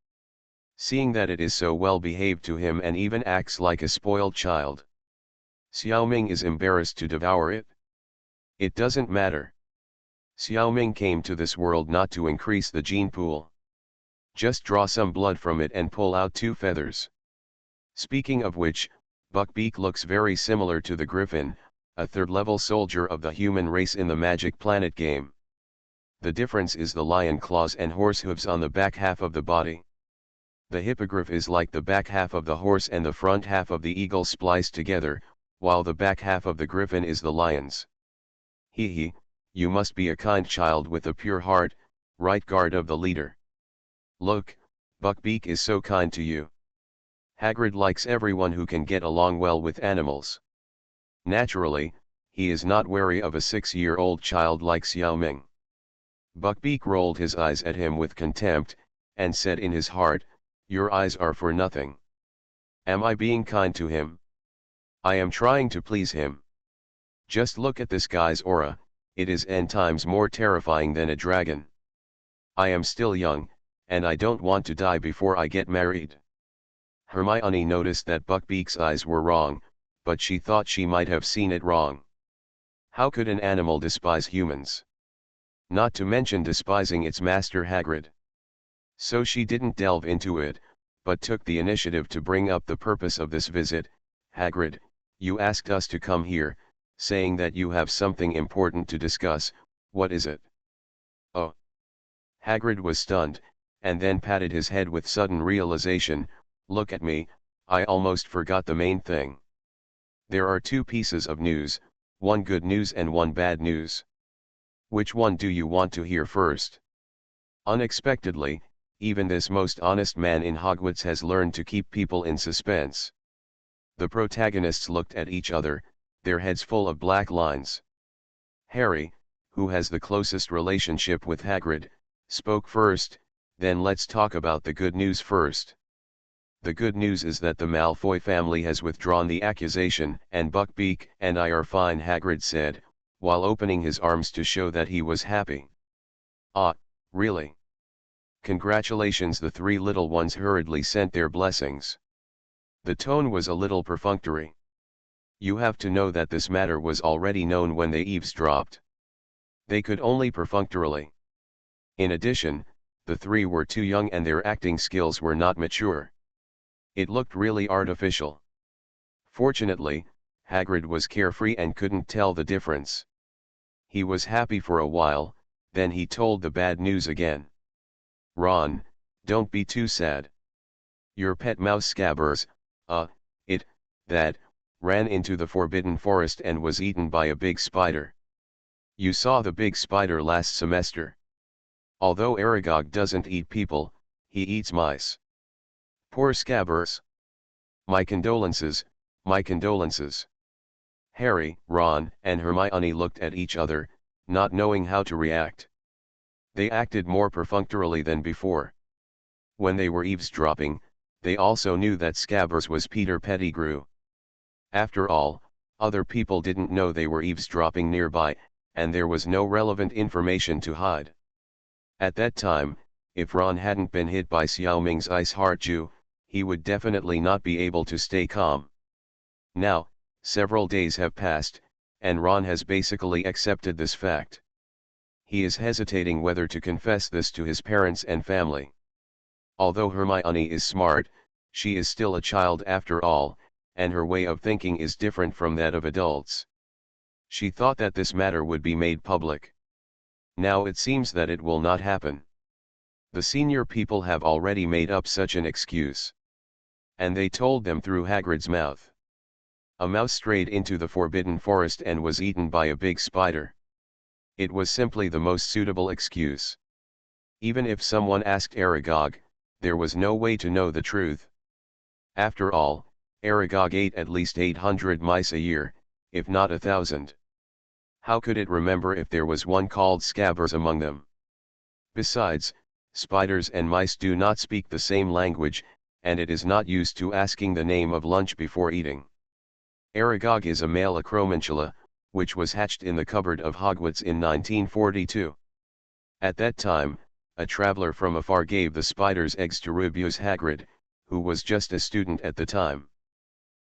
Seeing that it is so well behaved to him and even acts like a spoiled child, Xiao Ming is embarrassed to devour it. It doesn't matter. Xiao Ming came to this world not to increase the gene pool. Just draw some blood from it and pull out 2 feathers. Speaking of which, Buckbeak looks very similar to the Griffin, a 3rd-level soldier of the human race in the Magic Planet game. The difference is the lion claws and horse hooves on the back half of the body. The hippogriff is like the back half of the horse and the front half of the eagle spliced together, while the back half of the griffin is the lion's. Hee hee, you must be a kind child with a pure heart, right guard of the leader. Look, Buckbeak is so kind to you. Hagrid likes everyone who can get along well with animals. Naturally, he is not wary of a 6-year-old child like Xiao Ming. Buckbeak rolled his eyes at him with contempt, and said in his heart, "Your eyes are for nothing. Am I being kind to him? I am trying to please him. Just look at this guy's aura, it is n times more terrifying than a dragon. I am still young, and I don't want to die before I get married." Hermione noticed that Buckbeak's eyes were wrong, but she thought she might have seen it wrong. How could an animal despise humans? Not to mention despising its master Hagrid. So she didn't delve into it, but took the initiative to bring up the purpose of this visit. "Hagrid, you asked us to come here, saying that you have something important to discuss. What is it?" "Oh." Hagrid was stunned, and then patted his head with sudden realization. "Look at me, I almost forgot the main thing. There are two pieces of news, one good news and one bad news. Which one do you want to hear first? Unexpectedly, even this most honest man in Hogwarts has learned to keep people in suspense. The protagonists looked at each other, their heads full of black lines. Harry, who has the closest relationship with Hagrid, spoke first. Then let's talk about the good news first. The good news is that the Malfoy family has withdrawn the accusation, and Buckbeak and I are fine, Hagrid said, while opening his arms to show that he was happy. Ah, really? Congratulations, the three little ones hurriedly sent their blessings. The tone was a little perfunctory. You have to know that this matter was already known when they eavesdropped. They could only perfunctorily. In addition, the three were too young and their acting skills were not mature. It looked really artificial. Fortunately, Hagrid was carefree and couldn't tell the difference. He was happy for a while, then he told the bad news again. Ron, don't be too sad. Your pet mouse Scabbers, that, ran into the Forbidden Forest and was eaten by a big spider. You saw the big spider last semester. Although Aragog doesn't eat people, he eats mice. Poor Scabbers. My condolences, my condolences. Harry, Ron, and Hermione looked at each other, not knowing how to react. They acted more perfunctorily than before. When they were eavesdropping, they also knew that Scabbers was Peter Pettigrew. After all, other people didn't know they were eavesdropping nearby, and there was no relevant information to hide. At that time, if Ron hadn't been hit by Xiao Ming's ice heart Jew, he would definitely not be able to stay calm. Now, several days have passed, and Ron has basically accepted this fact. He is hesitating whether to confess this to his parents and family. Although Hermione is smart, she is still a child after all, and her way of thinking is different from that of adults. She thought that this matter would be made public. Now it seems that it will not happen. The senior people have already made up such an excuse. And they told them through Hagrid's mouth. A mouse strayed into the Forbidden Forest and was eaten by a big spider. It was simply the most suitable excuse. Even if someone asked Aragog, there was no way to know the truth. After all, Aragog ate at least 800 mice a year, if not 1,000. How could it remember if there was one called Scabbers among them? Besides, spiders and mice do not speak the same language, and it is not used to asking the name of lunch before eating. Aragog is a male acromantula, which was hatched in the cupboard of Hogwarts in 1942. At that time, a traveler from afar gave the spider's eggs to Rubius Hagrid, who was just a student at the time.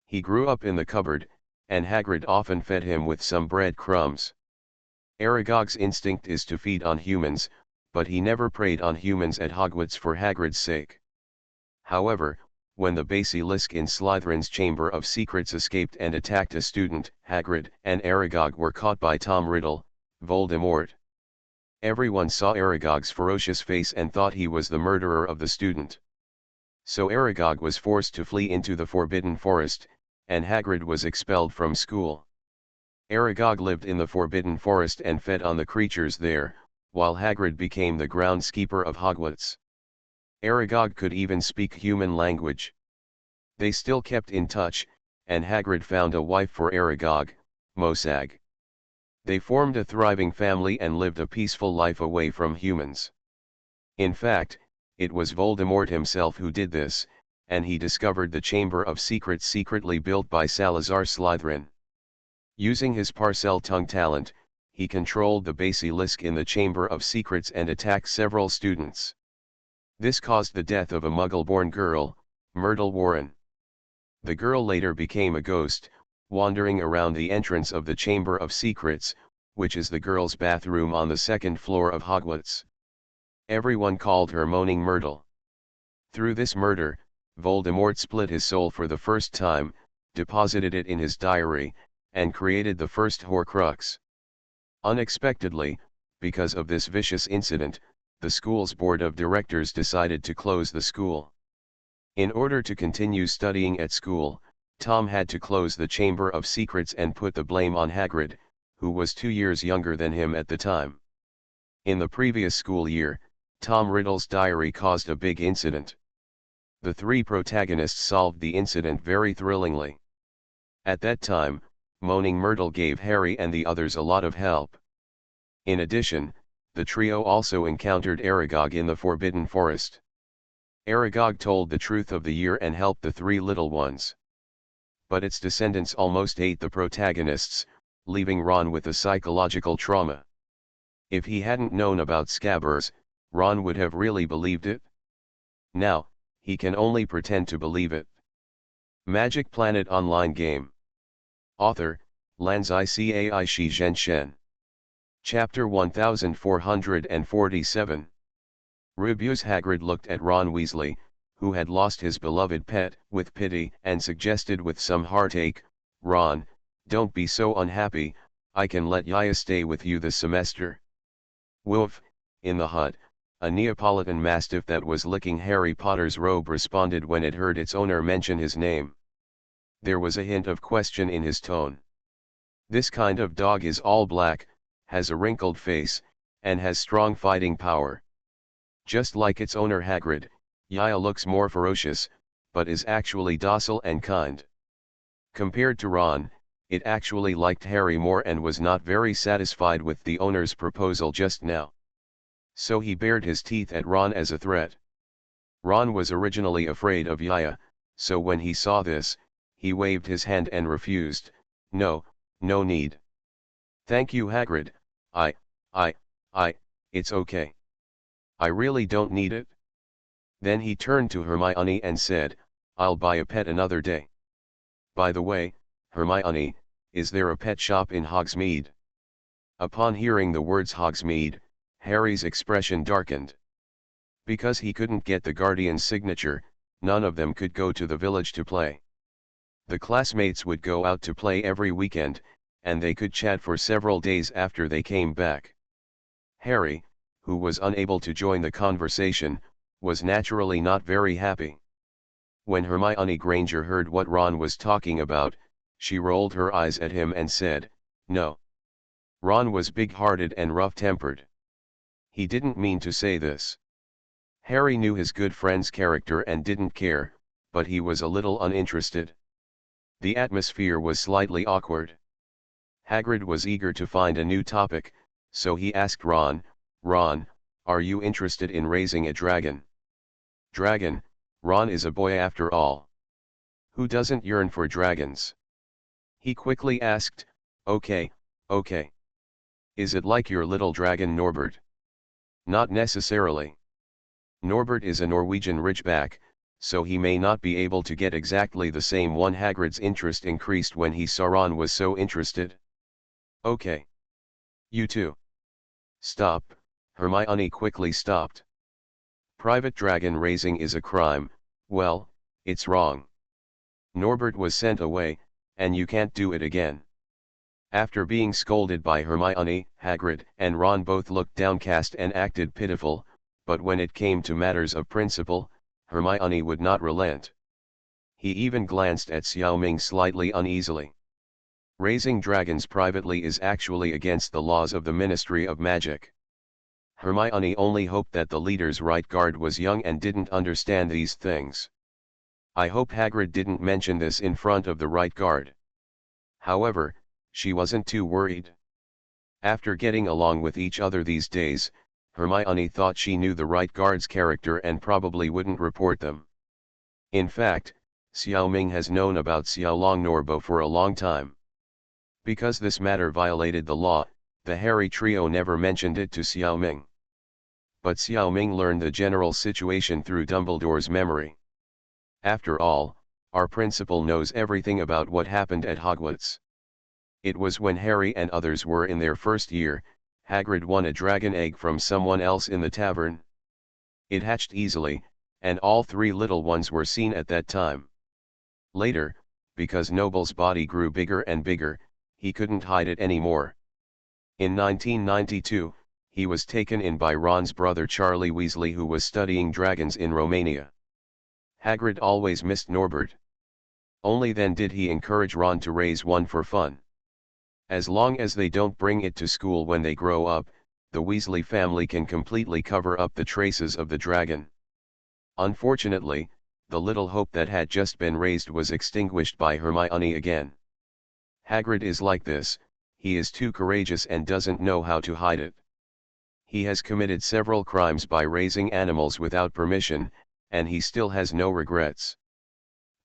He grew up in the cupboard, and Hagrid often fed him with some bread crumbs. Aragog's instinct is to feed on humans, but he never preyed on humans at Hogwarts for Hagrid's sake. However, when the basilisk in Slytherin's Chamber of Secrets escaped and attacked a student, Hagrid and Aragog were caught by Tom Riddle, Voldemort. Everyone saw Aragog's ferocious face and thought he was the murderer of the student. So Aragog was forced to flee into the Forbidden Forest, and Hagrid was expelled from school. Aragog lived in the Forbidden Forest and fed on the creatures there, while Hagrid became the groundskeeper of Hogwarts. Aragog could even speak human language. They still kept in touch, and Hagrid found a wife for Aragog, Mosag. They formed a thriving family and lived a peaceful life away from humans. In fact, it was Voldemort himself who did this, and he discovered the Chamber of Secrets secretly built by Salazar Slytherin. Using his Parseltongue talent, he controlled the basilisk in the Chamber of Secrets and attacked several students. This caused the death of a Muggle-born girl, Myrtle Warren. The girl later became a ghost, wandering around the entrance of the Chamber of Secrets, which is the girls' bathroom on the second floor of Hogwarts. Everyone called her Moaning Myrtle. Through this murder, Voldemort split his soul for the first time, deposited it in his diary, and created the first Horcrux. Unexpectedly, because of this vicious incident, the school's board of directors decided to close the school. In order to continue studying at school, Tom had to close the Chamber of Secrets and put the blame on Hagrid, who was 2 years younger than him at the time. In the previous school year, Tom Riddle's diary caused a big incident. The three protagonists solved the incident very thrillingly. At that time, Moaning Myrtle gave Harry and the others a lot of help. In addition, the trio also encountered Aragog in the Forbidden Forest. Aragog told the truth of the year and helped the three little ones. But its descendants almost ate the protagonists, leaving Ron with a psychological trauma. If he hadn't known about Scabbers, Ron would have really believed it. Now, he can only pretend to believe it. Magic Planet Online Game. Author, Lanzai Cai Shi Zhenshen. Chapter 1447. Rubius Hagrid looked at Ron Weasley, who had lost his beloved pet, with pity, and suggested with some heartache, "Ron, don't be so unhappy, I can let Yaya stay with you this semester." Woof, in the hut, a Neapolitan Mastiff that was licking Harry Potter's robe responded when it heard its owner mention his name. There was a hint of question in his tone. "This kind of dog is all black, has a wrinkled face, and has strong fighting power. Just like its owner Hagrid, Yaya looks more ferocious, but is actually docile and kind." Compared to Ron, it actually liked Harry more and was not very satisfied with the owner's proposal just now. So he bared his teeth at Ron as a threat. Ron was originally afraid of Yaya, so when he saw this, he waved his hand and refused. No need. "Thank you, Hagrid, it's okay. I really don't need it." Then he turned to Hermione and said, "I'll buy a pet another day. By the way, Hermione, is there a pet shop in Hogsmeade?" Upon hearing the words Hogsmeade, Harry's expression darkened. Because he couldn't get the guardian's signature, none of them could go to the village to play. The classmates would go out to play every weekend, and they could chat for several days after they came back. Harry, who was unable to join the conversation, was naturally not very happy. When Hermione Granger heard what Ron was talking about, she rolled her eyes at him and said, "No." Ron was big-hearted and rough-tempered. He didn't mean to say this. Harry knew his good friend's character and didn't care, but he was a little uninterested. The atmosphere was slightly awkward. Hagrid was eager to find a new topic, so he asked Ron, "Ron, are you interested in raising a dragon?" Dragon, Ron is a boy after all. Who doesn't yearn for dragons? He quickly asked, Okay. Is it like your little dragon Norbert?" "Not necessarily. Norbert is a Norwegian ridgeback, so he may not be able to get exactly the same one." Hagrid's interest increased when he saw Ron was so interested. "Okay. You too." "Stop," Hermione quickly stopped. "Private dragon raising is a crime, well, it's wrong. Norbert was sent away, and you can't do it again." After being scolded by Hermione, Hagrid and Ron both looked downcast and acted pitiful, but when it came to matters of principle, Hermione would not relent. He even glanced at Xiao Ming slightly uneasily. Raising dragons privately is actually against the laws of the Ministry of Magic. Hermione only hoped that the leader's right guard was young and didn't understand these things. I hope Hagrid didn't mention this in front of the right guard. However, she wasn't too worried. After getting along with each other these days, Hermione thought she knew the right guard's character and probably wouldn't report them. In fact, Xiao Ming has known about Xiao Longnorbo for a long time. Because this matter violated the law, the Harry trio never mentioned it to Xiao Ming. But Xiao Ming learned the general situation through Dumbledore's memory. After all, our principal knows everything about what happened at Hogwarts. It was when Harry and others were in their first year, Hagrid won a dragon egg from someone else in the tavern. It hatched easily, and all three little ones were seen at that time. Later, because Noble's body grew bigger and bigger, he couldn't hide it anymore. In 1992, he was taken in by Ron's brother Charlie Weasley, who was studying dragons in Romania. Hagrid always missed Norbert. Only then did he encourage Ron to raise one for fun. As long as they don't bring it to school when they grow up, the Weasley family can completely cover up the traces of the dragon. Unfortunately, the little hope that had just been raised was extinguished by Hermione again. Hagrid is like this, he is too courageous and doesn't know how to hide it. He has committed several crimes by raising animals without permission, and he still has no regrets.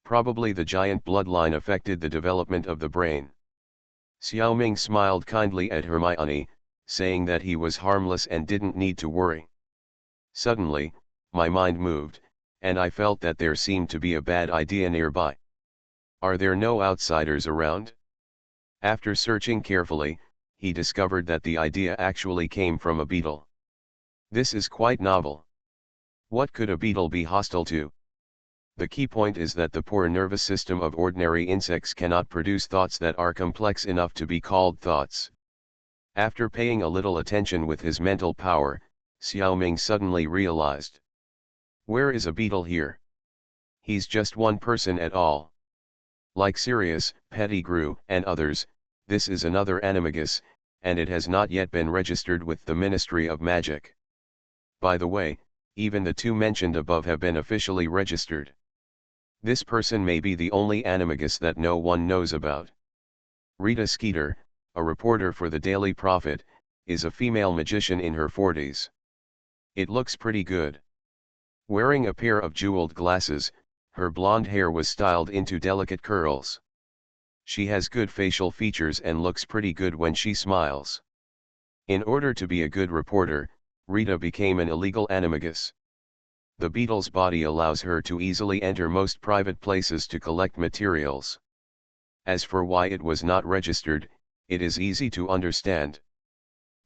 Probably the giant bloodline affected the development of the brain. Xiao Ming smiled kindly at Hermione, saying that he was harmless and didn't need to worry. Suddenly, my mind moved, and I felt that there seemed to be a bad idea nearby. Are there no outsiders around? After searching carefully, he discovered that the idea actually came from a beetle. This is quite novel. What could a beetle be hostile to? The key point is that the poor nervous system of ordinary insects cannot produce thoughts that are complex enough to be called thoughts. After paying a little attention with his mental power, Xiao Ming suddenly realized. Where is a beetle here? He's just one person at all. Like Sirius, Pettigrew, and others, this is another animagus, and it has not yet been registered with the Ministry of Magic. By the way, even the two mentioned above have been officially registered. This person may be the only animagus that no one knows about. Rita Skeeter, a reporter for the Daily Prophet, is a female magician in her 40s. It looks pretty good. Wearing a pair of jeweled glasses, her blonde hair was styled into delicate curls. She has good facial features and looks pretty good when she smiles. In order to be a good reporter, Rita became an illegal animagus. The beetle's body allows her to easily enter most private places to collect materials. As for why it was not registered, it is easy to understand.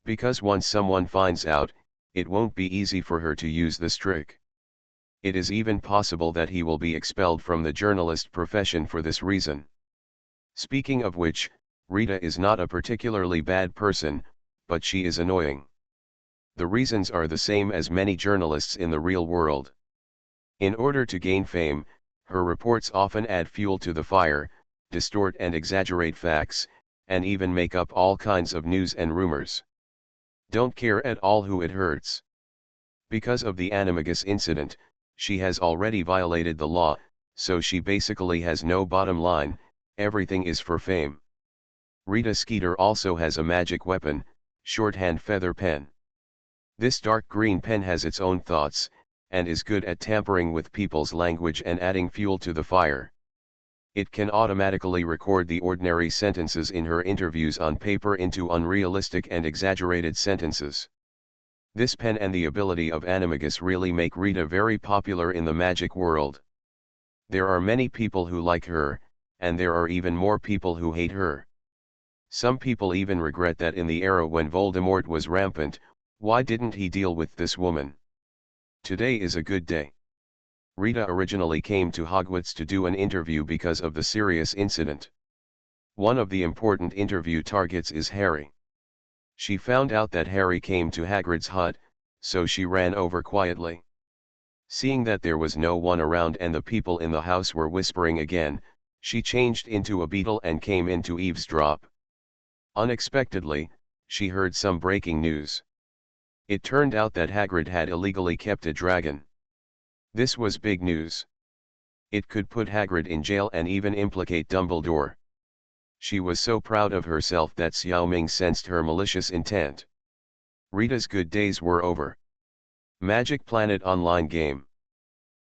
Because once someone finds out, it won't be easy for her to use this trick. It is even possible that he will be expelled from the journalist profession for this reason. Speaking of which, Rita is not a particularly bad person, but she is annoying. The reasons are the same as many journalists in the real world. In order to gain fame, her reports often add fuel to the fire, distort and exaggerate facts, and even make up all kinds of news and rumors. Don't care at all who it hurts. Because of the animagus incident, she has already violated the law, so she basically has no bottom line, everything is for fame. Rita Skeeter also has a magic weapon, shorthand feather pen. This dark green pen has its own thoughts, and is good at tampering with people's language and adding fuel to the fire. It can automatically record the ordinary sentences in her interviews on paper into unrealistic and exaggerated sentences. This pen and the ability of animagus really make Rita very popular in the magic world. There are many people who like her, and there are even more people who hate her. Some people even regret that in the era when Voldemort was rampant, why didn't he deal with this woman? Today is a good day. Rita originally came to Hogwarts to do an interview because of the Sirius incident. One of the important interview targets is Harry. She found out that Harry came to Hagrid's hut, so she ran over quietly. Seeing that there was no one around and the people in the house were whispering again, she changed into a beetle and came in to eavesdrop. Unexpectedly, she heard some breaking news. It turned out that Hagrid had illegally kept a dragon. This was big news. It could put Hagrid in jail and even implicate Dumbledore. She was so proud of herself that Xiao Ming sensed her malicious intent. Rita's good days were over. Magic Planet Online Game.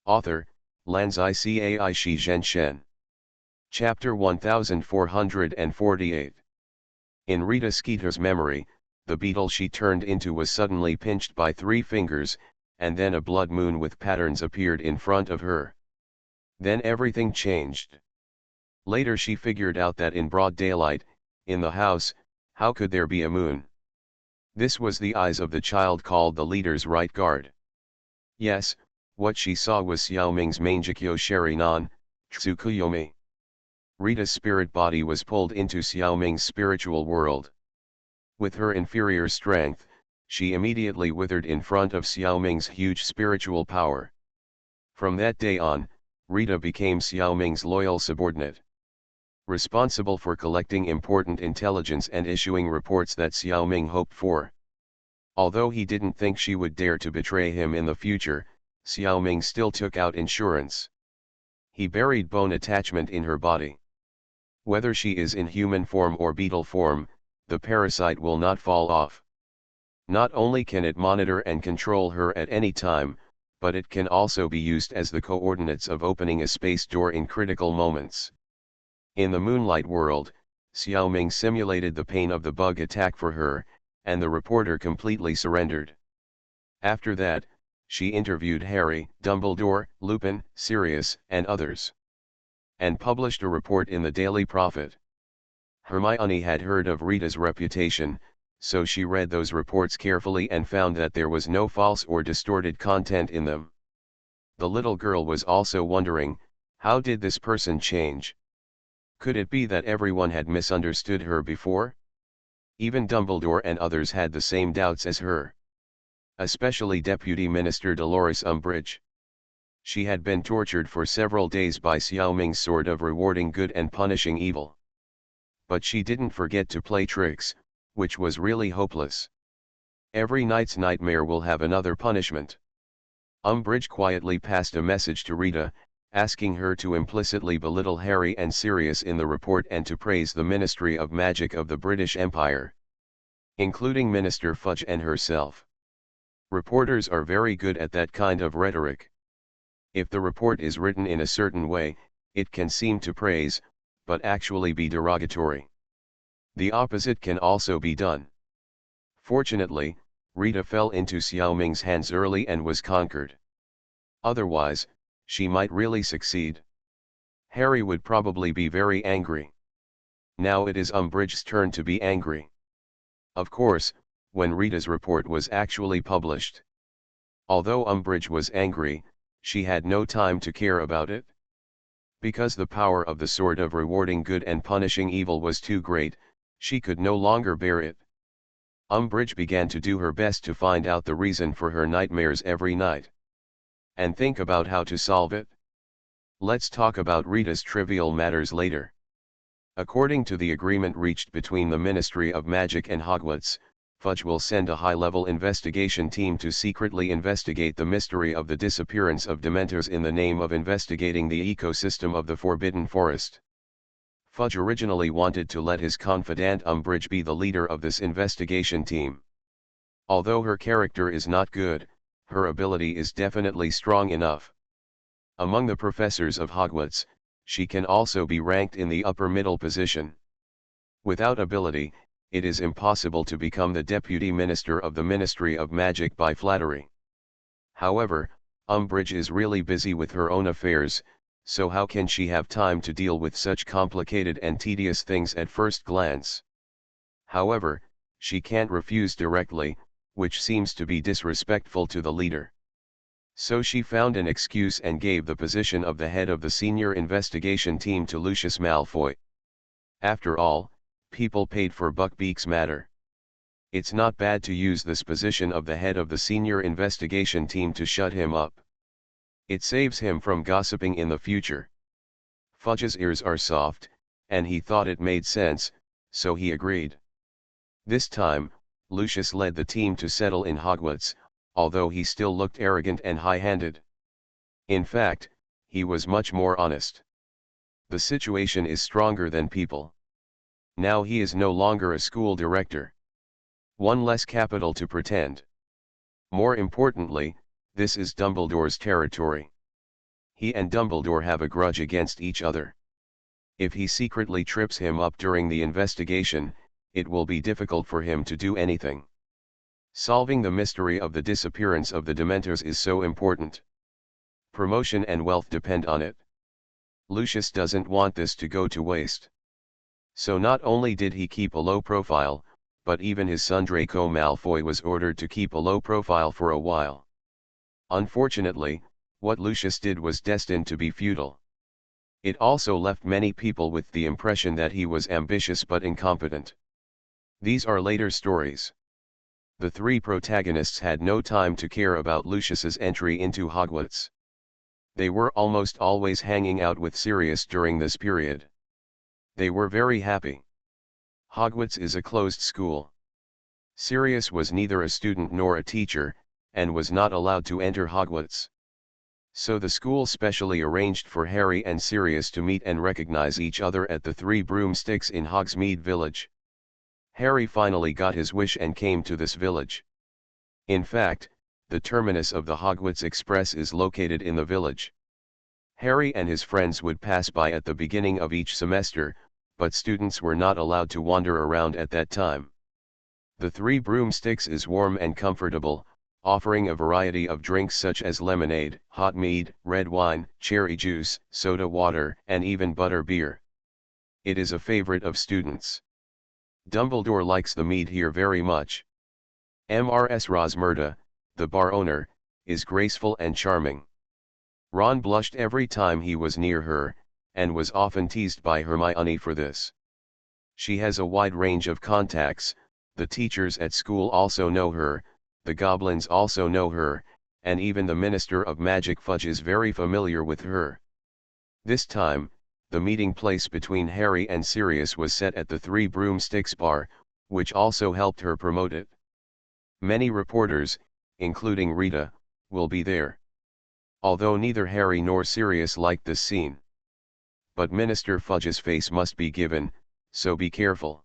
Author, Lanzai Cai Shi Zhen Shen. Chapter 1448. In Rita Skeeter's memory, the beetle she turned into was suddenly pinched by 3 fingers, and then a blood moon with patterns appeared in front of her. Then everything changed. Later she figured out that in broad daylight, in the house, how could there be a moon? This was the eyes of the child called the leader's right guard. Yes, what she saw was Xiao Ming's Mangekyo Sherinan, Tsukuyomi. Rita's spirit body was pulled into Xiao Ming's spiritual world. With her inferior strength, she immediately withered in front of Xiao Ming's huge spiritual power. From that day on, Rita became Xiao Ming's loyal subordinate, responsible for collecting important intelligence and issuing reports that Xiao Ming hoped for. Although he didn't think she would dare to betray him in the future, Xiao Ming still took out insurance. He buried bone attachment in her body. Whether she is in human form or beetle form, the parasite will not fall off. Not only can it monitor and control her at any time, but it can also be used as the coordinates of opening a space door in critical moments. In the Moonlight world, Xiao Ming simulated the pain of the bug attack for her, and the reporter completely surrendered. After that, she interviewed Harry, Dumbledore, Lupin, Sirius, and others, and published a report in the Daily Prophet. Hermione had heard of Rita's reputation, so she read those reports carefully and found that there was no false or distorted content in them. The little girl was also wondering, how did this person change? Could it be that everyone had misunderstood her before? Even Dumbledore and others had the same doubts as her. Especially Deputy Minister Dolores Umbridge. She had been tortured for several days by Xiao Ming's sword of rewarding good and punishing evil. But she didn't forget to play tricks, which was really hopeless. Every night's nightmare will have another punishment. Umbridge quietly passed a message to Rita, asking her to implicitly belittle Harry and Sirius in the report and to praise the Ministry of Magic of the British Empire, including Minister Fudge and herself. Reporters are very good at that kind of rhetoric. If the report is written in a certain way, it can seem to praise, but actually be derogatory. The opposite can also be done. Fortunately, Rita fell into Xiao Ming's hands early and was conquered. Otherwise, she might really succeed. Harry would probably be very angry. Now it is Umbridge's turn to be angry. Of course, when Rita's report was actually published. Although Umbridge was angry, she had no time to care about it. Because the power of the sword of rewarding good and punishing evil was too great, she could no longer bear it. Umbridge began to do her best to find out the reason for her nightmares every night, and think about how to solve it. Let's talk about Rita's trivial matters later. According to the agreement reached between the Ministry of Magic and Hogwarts, Fudge will send a high-level investigation team to secretly investigate the mystery of the disappearance of Dementors in the name of investigating the ecosystem of the Forbidden Forest. Fudge originally wanted to let his confidant Umbridge be the leader of this investigation team. Although her character is not good, her ability is definitely strong enough. Among the professors of Hogwarts, she can also be ranked in the upper middle position. Without ability, it is impossible to become the deputy minister of the Ministry of Magic by flattery. However, Umbridge is really busy with her own affairs, so how can she have time to deal with such complicated and tedious things at first glance? However, she can't refuse directly, which seems to be disrespectful to the leader. So she found an excuse and gave the position of the head of the senior investigation team to Lucius Malfoy. After all, people paid for Buckbeak's matter. It's not bad to use this position of the head of the senior investigation team to shut him up. It saves him from gossiping in the future. Fudge's ears are soft, and he thought it made sense, so he agreed. This time, Lucius led the team to settle in Hogwarts, although he still looked arrogant and high-handed. In fact, he was much more honest. The situation is stronger than people. Now he is no longer a school director. One less capital to pretend. More importantly, this is Dumbledore's territory. He and Dumbledore have a grudge against each other. If he secretly trips him up during the investigation, it will be difficult for him to do anything. Solving the mystery of the disappearance of the Dementors is so important. Promotion and wealth depend on it. Lucius doesn't want this to go to waste. So not only did he keep a low profile, but even his son Draco Malfoy was ordered to keep a low profile for a while. Unfortunately, what Lucius did was destined to be futile. It also left many people with the impression that he was ambitious but incompetent. These are later stories. The three protagonists had no time to care about Lucius's entry into Hogwarts. They were almost always hanging out with Sirius during this period. They were very happy. Hogwarts is a closed school. Sirius was neither a student nor a teacher, and was not allowed to enter Hogwarts. So the school specially arranged for Harry and Sirius to meet and recognize each other at the Three Broomsticks in Hogsmeade Village. Harry finally got his wish and came to this village. In fact, the terminus of the Hogwarts Express is located in the village. Harry and his friends would pass by at the beginning of each semester, but students were not allowed to wander around at that time. The Three Broomsticks is warm and comfortable, offering a variety of drinks such as lemonade, hot mead, red wine, cherry juice, soda water, and even butter beer. It is a favorite of students. Dumbledore likes the mead here very much. Mrs. Rosmerta, the bar owner, is graceful and charming. Ron blushed every time he was near her, and was often teased by Hermione for this. She has a wide range of contacts, the teachers at school also know her, the goblins also know her, and even the Minister of Magic Fudge is very familiar with her. This time, the meeting place between Harry and Sirius was set at the Three Broomsticks bar, which also helped her promote it. Many reporters, including Rita, will be there. Although neither Harry nor Sirius liked this scene. But Minister Fudge's face must be given, so be careful.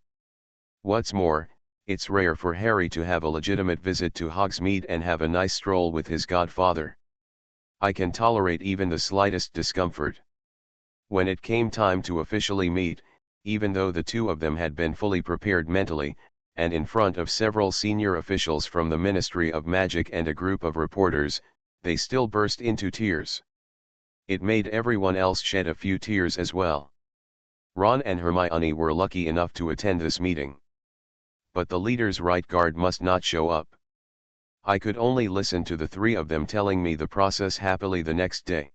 What's more, it's rare for Harry to have a legitimate visit to Hogsmeade and have a nice stroll with his godfather. I can tolerate even the slightest discomfort. When it came time to officially meet, even though the two of them had been fully prepared mentally, and in front of several senior officials from the Ministry of Magic and a group of reporters, they still burst into tears. It made everyone else shed a few tears as well. Ron and Hermione were lucky enough to attend this meeting. But the leader's right guard must not show up. I could only listen to the three of them telling me the process happily the next day.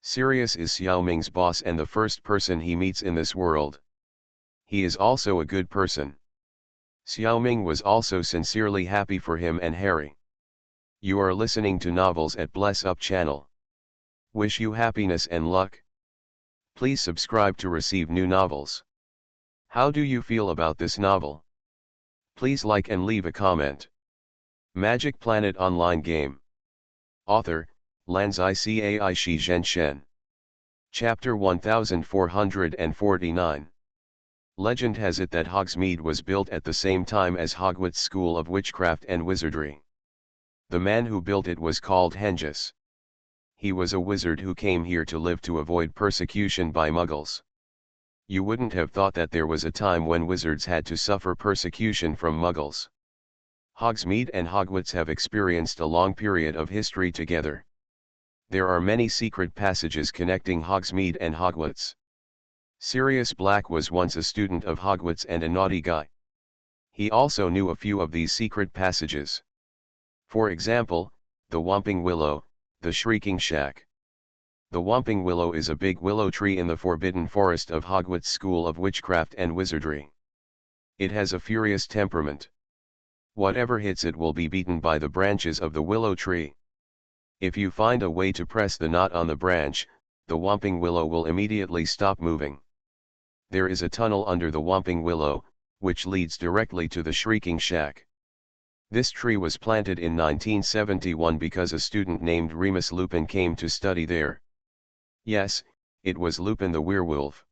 Sirius is Xiao Ming's boss and the first person he meets in this world. He is also a good person. Xiao Ming was also sincerely happy for him and Harry. You are listening to Novels at Bless Up channel. Wish you happiness and luck. Please subscribe to receive new novels. How do you feel about this novel? Please like and leave a comment. Magic Planet Online Game. Author, Lanzai Cai Shi Zhen Shen. Chapter 1449. Legend has it that Hogsmeade was built at the same time as Hogwarts School of Witchcraft and Wizardry. The man who built it was called Hengis. He was a wizard who came here to live to avoid persecution by Muggles. You wouldn't have thought that there was a time when wizards had to suffer persecution from Muggles. Hogsmeade and Hogwarts have experienced a long period of history together. There are many secret passages connecting Hogsmeade and Hogwarts. Sirius Black was once a student of Hogwarts and a naughty guy. He also knew a few of these secret passages. For example, the Whomping Willow, the Shrieking Shack. The Whomping Willow is a big willow tree in the forbidden forest of Hogwarts School of Witchcraft and Wizardry. It has a furious temperament. Whatever hits it will be beaten by the branches of the willow tree. If you find a way to press the knot on the branch, the Whomping Willow will immediately stop moving. There is a tunnel under the Whomping Willow, which leads directly to the Shrieking Shack. This tree was planted in 1971 because a student named Remus Lupin came to study there. Yes, it was Lupin the werewolf.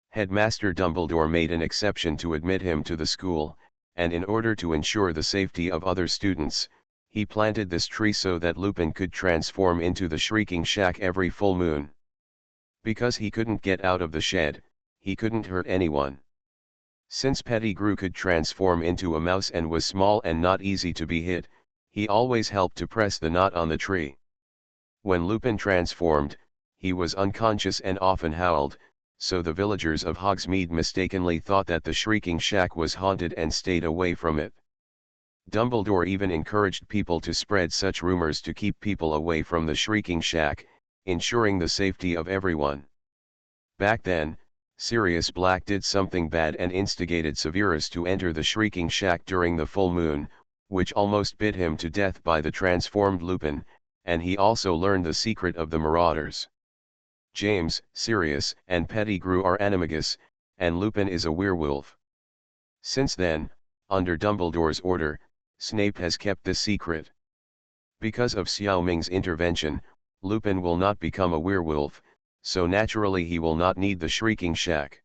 Headmaster Dumbledore made an exception to admit him to the school, and in order to ensure the safety of other students, he planted this tree so that Lupin could transform into the Shrieking Shack every full moon. Because he couldn't get out of the shed, he couldn't hurt anyone. Since Pettigrew could transform into a mouse and was small and not easy to be hit, he always helped to press the knot on the tree. When Lupin transformed, he was unconscious and often howled, so the villagers of Hogsmeade mistakenly thought that the Shrieking Shack was haunted and stayed away from it. Dumbledore even encouraged people to spread such rumors to keep people away from the Shrieking Shack, ensuring the safety of everyone. Back then, Sirius Black did something bad and instigated Severus to enter the Shrieking Shack during the full moon, which almost bit him to death by the transformed Lupin, and he also learned the secret of the Marauders. James, Sirius, and Pettigrew are animagus, and Lupin is a werewolf. Since then, under Dumbledore's order, Snape has kept this secret. Because of Xiao Ming's intervention, Lupin will not become a werewolf, so naturally he will not need the Shrieking Shack.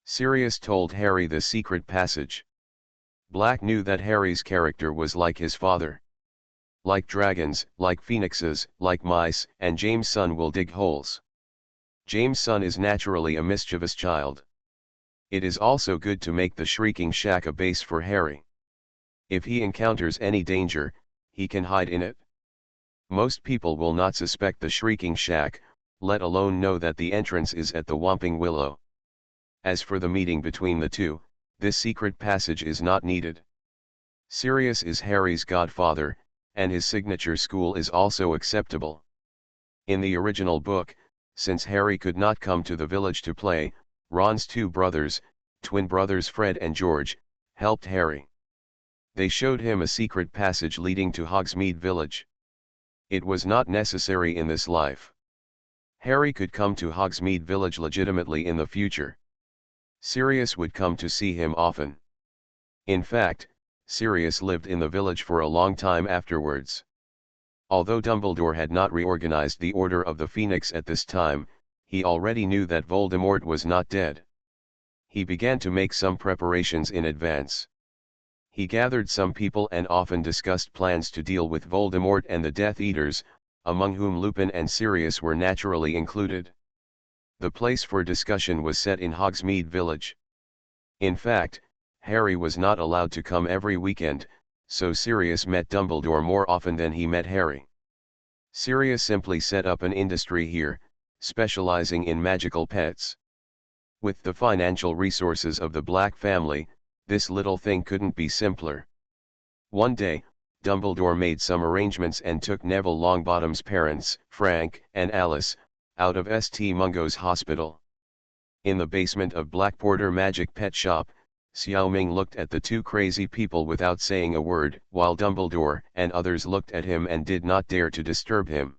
Sirius told Harry the secret passage. Black knew that Harry's character was like his father. Like dragons, like phoenixes, like mice, and James' son will dig holes. James' son is naturally a mischievous child. It is also good to make the Shrieking Shack a base for Harry. If he encounters any danger, he can hide in it. Most people will not suspect the Shrieking Shack, let alone know that the entrance is at the Whomping Willow. As for the meeting between the two, this secret passage is not needed. Sirius is Harry's godfather, and his signature school is also acceptable. In the original book, since Harry could not come to the village to play, Ron's two brothers, twin brothers Fred and George, helped Harry. They showed him a secret passage leading to Hogsmeade Village. It was not necessary in this life. Harry could come to Hogsmeade Village legitimately in the future. Sirius would come to see him often. In fact, Sirius lived in the village for a long time afterwards. Although Dumbledore had not reorganized the Order of the Phoenix at this time, he already knew that Voldemort was not dead. He began to make some preparations in advance. He gathered some people and often discussed plans to deal with Voldemort and the Death Eaters, among whom Lupin and Sirius were naturally included. The place for discussion was set in Hogsmeade Village. In fact, Harry was not allowed to come every weekend, so Sirius met Dumbledore more often than he met Harry. Sirius simply set up an industry here, specializing in magical pets. With the financial resources of the Black family, this little thing couldn't be simpler. One day, Dumbledore made some arrangements and took Neville Longbottom's parents, Frank and Alice, out of St. Mungo's hospital. In the basement of Blackporter Magic Pet Shop, Xiao Ming looked at the two crazy people without saying a word, while Dumbledore and others looked at him and did not dare to disturb him.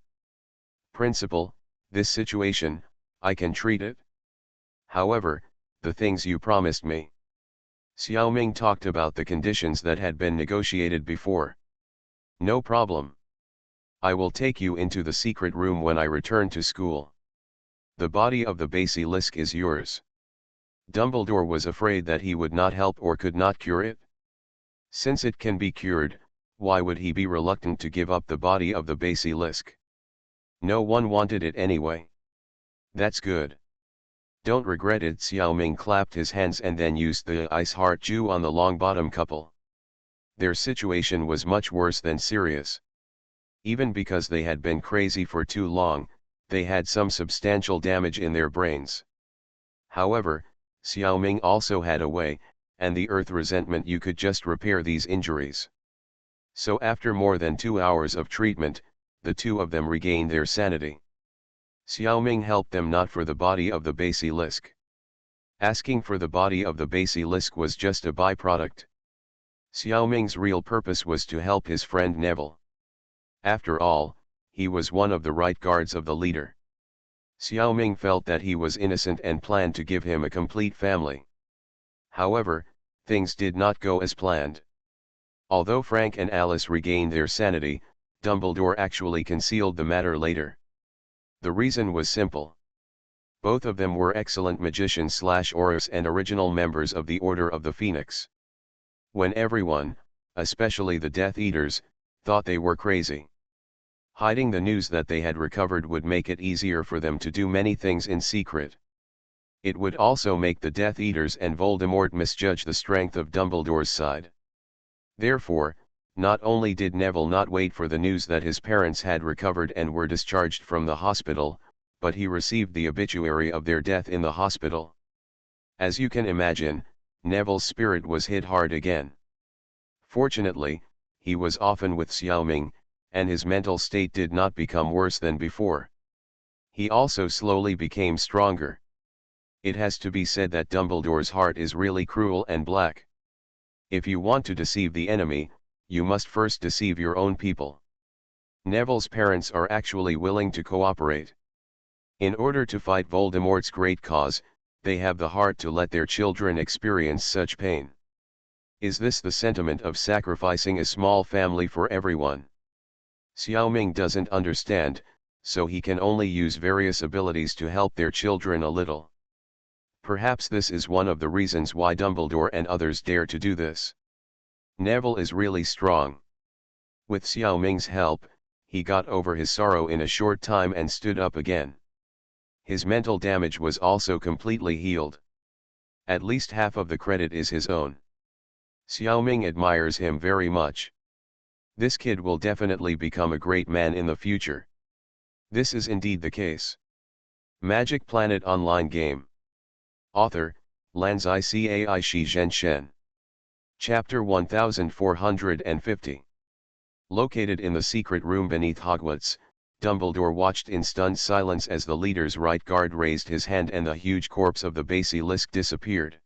"Principal, this situation, I can treat it. However, the things you promised me." Xiao Ming talked about the conditions that had been negotiated before. "No problem. I will take you into the secret room when I return to school. The body of the basilisk is yours." Dumbledore was afraid that he would not help or could not cure it. Since it can be cured, why would he be reluctant to give up the body of the basilisk? No one wanted it anyway. "That's good. Don't regret it." Xiao Ming clapped his hands and then used the ice heart Jew on the Longbottom couple. Their situation was much worse than Sirius. Even because they had been crazy for too long, they had some substantial damage in their brains. However, Xiao Ming also had a way, and the earth resentment you could just repair these injuries. So after more than 2 hours of treatment, the two of them regained their sanity. Xiao Ming helped them not for the body of the basilisk. Asking for the body of the basilisk was just a byproduct. Xiao Ming's real purpose was to help his friend Neville. After all, he was one of the right guards of the leader. Xiao Ming felt that he was innocent and planned to give him a complete family. However, things did not go as planned. Although Frank and Alice regained their sanity, Dumbledore actually concealed the matter later. The reason was simple. Both of them were excellent magicians/aurors and original members of the Order of the Phoenix. When everyone, especially the Death Eaters, thought they were crazy, hiding the news that they had recovered would make it easier for them to do many things in secret. It would also make the Death Eaters and Voldemort misjudge the strength of Dumbledore's side. Therefore, not only did Neville not wait for the news that his parents had recovered and were discharged from the hospital, but he received the obituary of their death in the hospital. As you can imagine, Neville's spirit was hit hard again. Fortunately, he was often with Xiao Ming, and his mental state did not become worse than before. He also slowly became stronger. It has to be said that Dumbledore's heart is really cruel and black. If you want to deceive the enemy, you must first deceive your own people. Neville's parents are actually willing to cooperate. In order to fight Voldemort's great cause, they have the heart to let their children experience such pain. Is this the sentiment of sacrificing a small family for everyone? Xiao Ming doesn't understand, so he can only use various abilities to help their children a little. Perhaps this is one of the reasons why Dumbledore and others dare to do this. Neville is really strong. With Xiao Ming's help, he got over his sorrow in a short time and stood up again. His mental damage was also completely healed. At least half of the credit is his own. Xiao Ming admires him very much. This kid will definitely become a great man in the future. This is indeed the case. Magic Planet Online Game. Author, Lanzai Cai Shi Zhen Shen. Chapter 1450. Located in the secret room beneath Hogwarts, Dumbledore watched in stunned silence as the leader's right guard raised his hand and the huge corpse of the basilisk disappeared.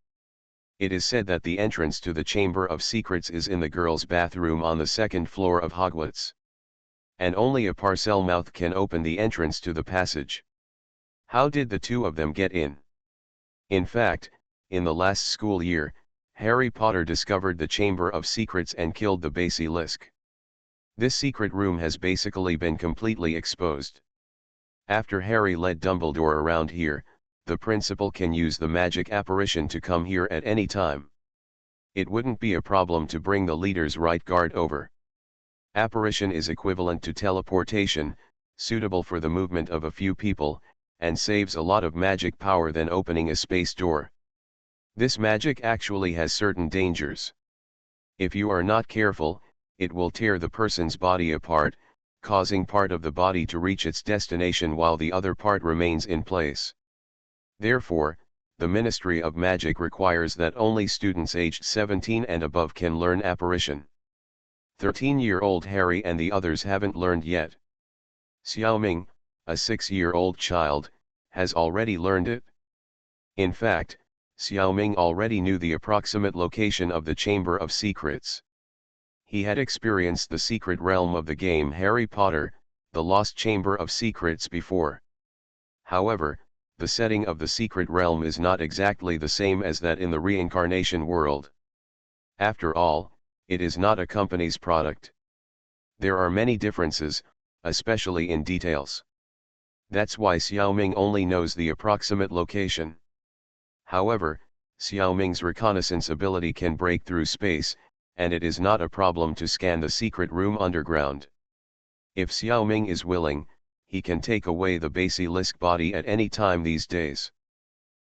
It is said that the entrance to the Chamber of Secrets is in the girls' bathroom on the second floor of Hogwarts. And only a Parselmouth can open the entrance to the passage. How did the two of them get in? In fact, in the last school year, Harry Potter discovered the Chamber of Secrets and killed the basilisk. This secret room has basically been completely exposed. After Harry led Dumbledore around here, the principal can use the magic apparition to come here at any time. It wouldn't be a problem to bring the leader's right guard over. Apparition is equivalent to teleportation, suitable for the movement of a few people, and saves a lot of magic power than opening a space door. This magic actually has certain dangers. If you are not careful, it will tear the person's body apart, causing part of the body to reach its destination while the other part remains in place. Therefore, the Ministry of Magic requires that only students aged 17 and above can learn apparition. 13-year-old Harry and the others haven't learned yet. Xiao Ming, a 6-year-old child, has already learned it. In fact, Xiao Ming already knew the approximate location of the Chamber of Secrets. He had experienced the secret realm of the game Harry Potter, the Lost Chamber of Secrets before. However, the setting of the secret realm is not exactly the same as that in the reincarnation world. After all, it is not a company's product. There are many differences, especially in details. That's why Xiao Ming only knows the approximate location. However, Xiao Ming's reconnaissance ability can break through space, and it is not a problem to scan the secret room underground. If Xiao Ming is willing, he can take away the basilisk body at any time these days.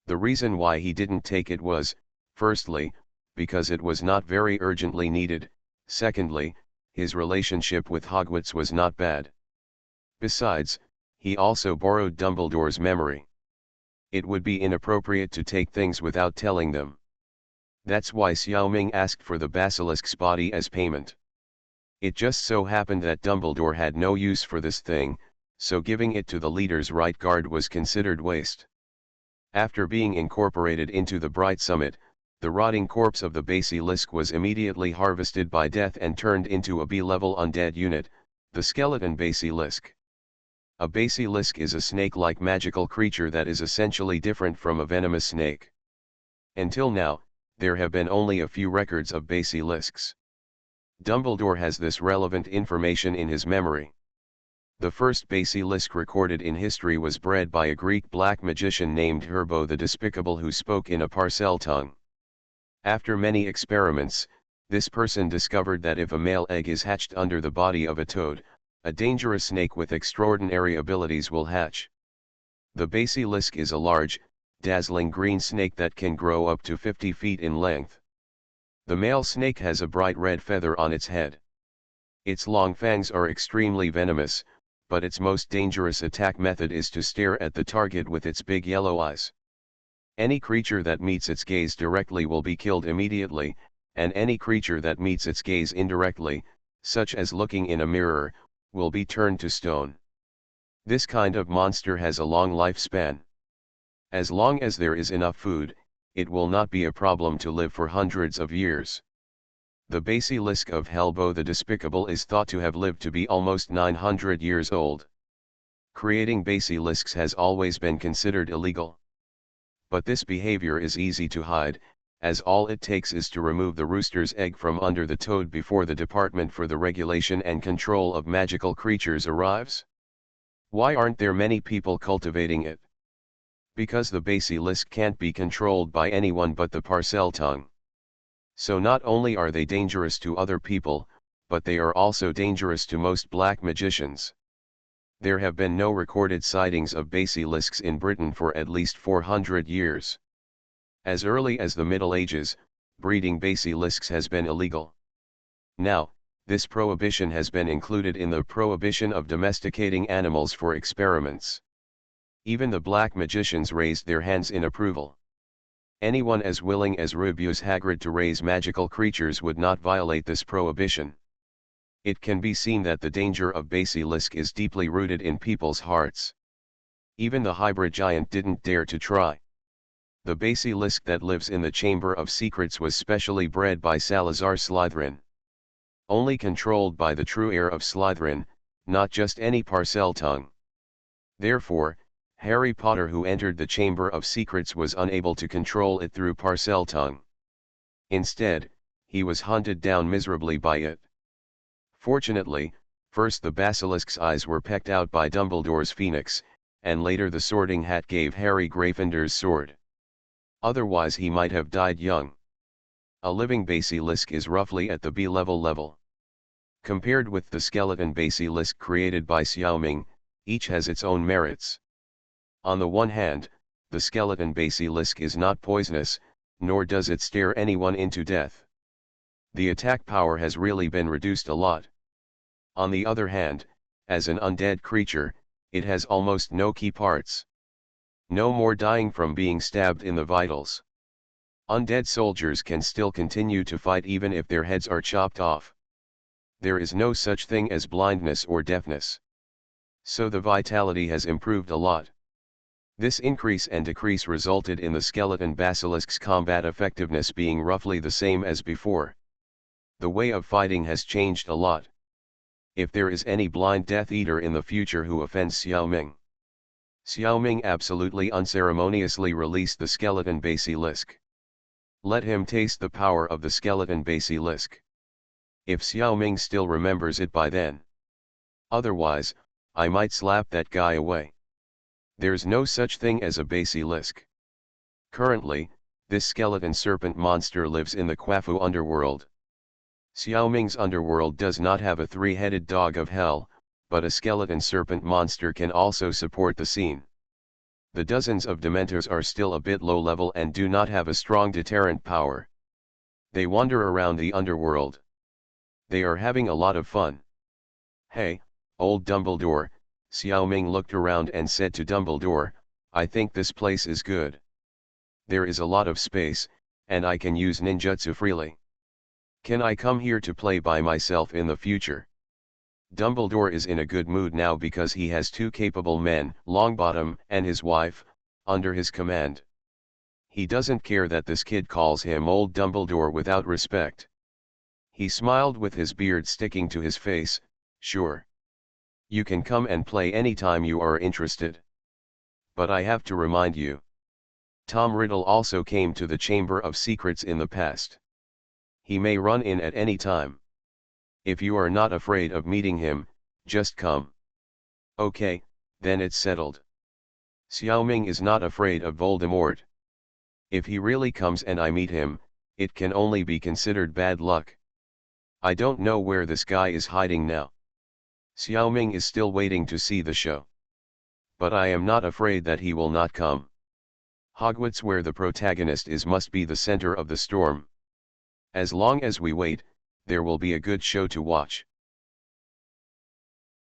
The reason why he didn't take it was, firstly, because it was not very urgently needed, secondly, his relationship with Hogwarts was not bad. Besides, he also borrowed Dumbledore's memory. It would be inappropriate to take things without telling them. That's why Xiao Ming asked for the basilisk's body as payment. It just so happened that Dumbledore had no use for this thing, so giving it to the leader's right guard was considered waste. After being incorporated into the Bright Summit, the rotting corpse of the basilisk was immediately harvested by death and turned into a B-level undead unit, the skeleton basilisk. A basilisk is a snake-like magical creature that is essentially different from a venomous snake. Until now, there have been only a few records of basilisks. Dumbledore has this relevant information in his memory. The first basilisk recorded in history was bred by a Greek black magician named Herbo the Despicable, who spoke in a Parcel tongue. After many experiments, this person discovered that if a male egg is hatched under the body of a toad, a dangerous snake with extraordinary abilities will hatch. The basilisk is a large, dazzling green snake that can grow up to 50 feet in length. The male snake has a bright red feather on its head. Its long fangs are extremely venomous, but its most dangerous attack method is to stare at the target with its big yellow eyes. Any creature that meets its gaze directly will be killed immediately, and any creature that meets its gaze indirectly, such as looking in a mirror, will be turned to stone. This kind of monster has a long lifespan. As long as there is enough food, it will not be a problem to live for hundreds of years. The basilisk of Helbo the Despicable is thought to have lived to be almost 900 years old. Creating basilisks has always been considered illegal. But this behavior is easy to hide, as all it takes is to remove the rooster's egg from under the toad before the Department for the Regulation and Control of Magical Creatures arrives. Why aren't there many people cultivating it? Because the basilisk can't be controlled by anyone but the Parseltongue. So not only are they dangerous to other people, but they are also dangerous to most black magicians. There have been no recorded sightings of basilisks in Britain for at least 400 years. As early as the Middle Ages, breeding basilisks has been illegal. Now, this prohibition has been included in the prohibition of domesticating animals for experiments. Even the black magicians raised their hands in approval. Anyone as willing as Rubeus Hagrid to raise magical creatures would not violate this prohibition. It can be seen that the danger of basilisk is deeply rooted in people's hearts. Even the hybrid giant didn't dare to try. The basilisk that lives in the Chamber of Secrets was specially bred by Salazar Slytherin. Only controlled by the true heir of Slytherin, not just any Parseltongue. Therefore, Harry Potter, who entered the Chamber of Secrets, was unable to control it through Parseltongue. Instead, he was hunted down miserably by it. Fortunately, first the basilisk's eyes were pecked out by Dumbledore's phoenix, and later the Sorting Hat gave Harry Gryffindor's sword. Otherwise he might have died young. A living basilisk is roughly at the B-level level. Compared with the skeleton basilisk created by Xiaoming, each has its own merits. On the one hand, the skeleton basilisk is not poisonous, nor does it stare anyone into death. The attack power has really been reduced a lot. On the other hand, as an undead creature, it has almost no key parts. No more dying from being stabbed in the vitals. Undead soldiers can still continue to fight even if their heads are chopped off. There is no such thing as blindness or deafness. So the vitality has improved a lot. This increase and decrease resulted in the skeleton basilisk's combat effectiveness being roughly the same as before. The way of fighting has changed a lot. If there is any blind Death Eater in the future who offends Xiaoming, Xiaoming absolutely unceremoniously released the skeleton basilisk. Let him taste the power of the skeleton basilisk. If Xiaoming still remembers it by then. Otherwise, I might slap that guy away. There's no such thing as a basilisk. Currently, this skeleton serpent monster lives in the Quafu underworld. Xiaoming's underworld does not have a three-headed dog of hell, but a skeleton serpent monster can also support the scene. The dozens of Dementors are still a bit low level and do not have a strong deterrent power. They wander around the underworld. They are having a lot of fun. Hey, old Dumbledore, Xiaoming looked around and said to Dumbledore, I think this place is good. There is a lot of space, and I can use ninjutsu freely. Can I come here to play by myself in the future? Dumbledore is in a good mood now because he has two capable men, Longbottom and his wife, under his command. He doesn't care that this kid calls him old Dumbledore without respect. He smiled with his beard sticking to his face, sure. You can come and play anytime you are interested. But I have to remind you. Tom Riddle also came to the Chamber of Secrets in the past. He may run in at any time. If you are not afraid of meeting him, just come. Okay, then it's settled. Xiaoming is not afraid of Voldemort. If he really comes and I meet him, it can only be considered bad luck. I don't know where this guy is hiding now. Xiaoming is still waiting to see the show. But I am not afraid that he will not come. Hogwarts, where the protagonist is, must be the center of the storm. As long as we wait, there will be a good show to watch.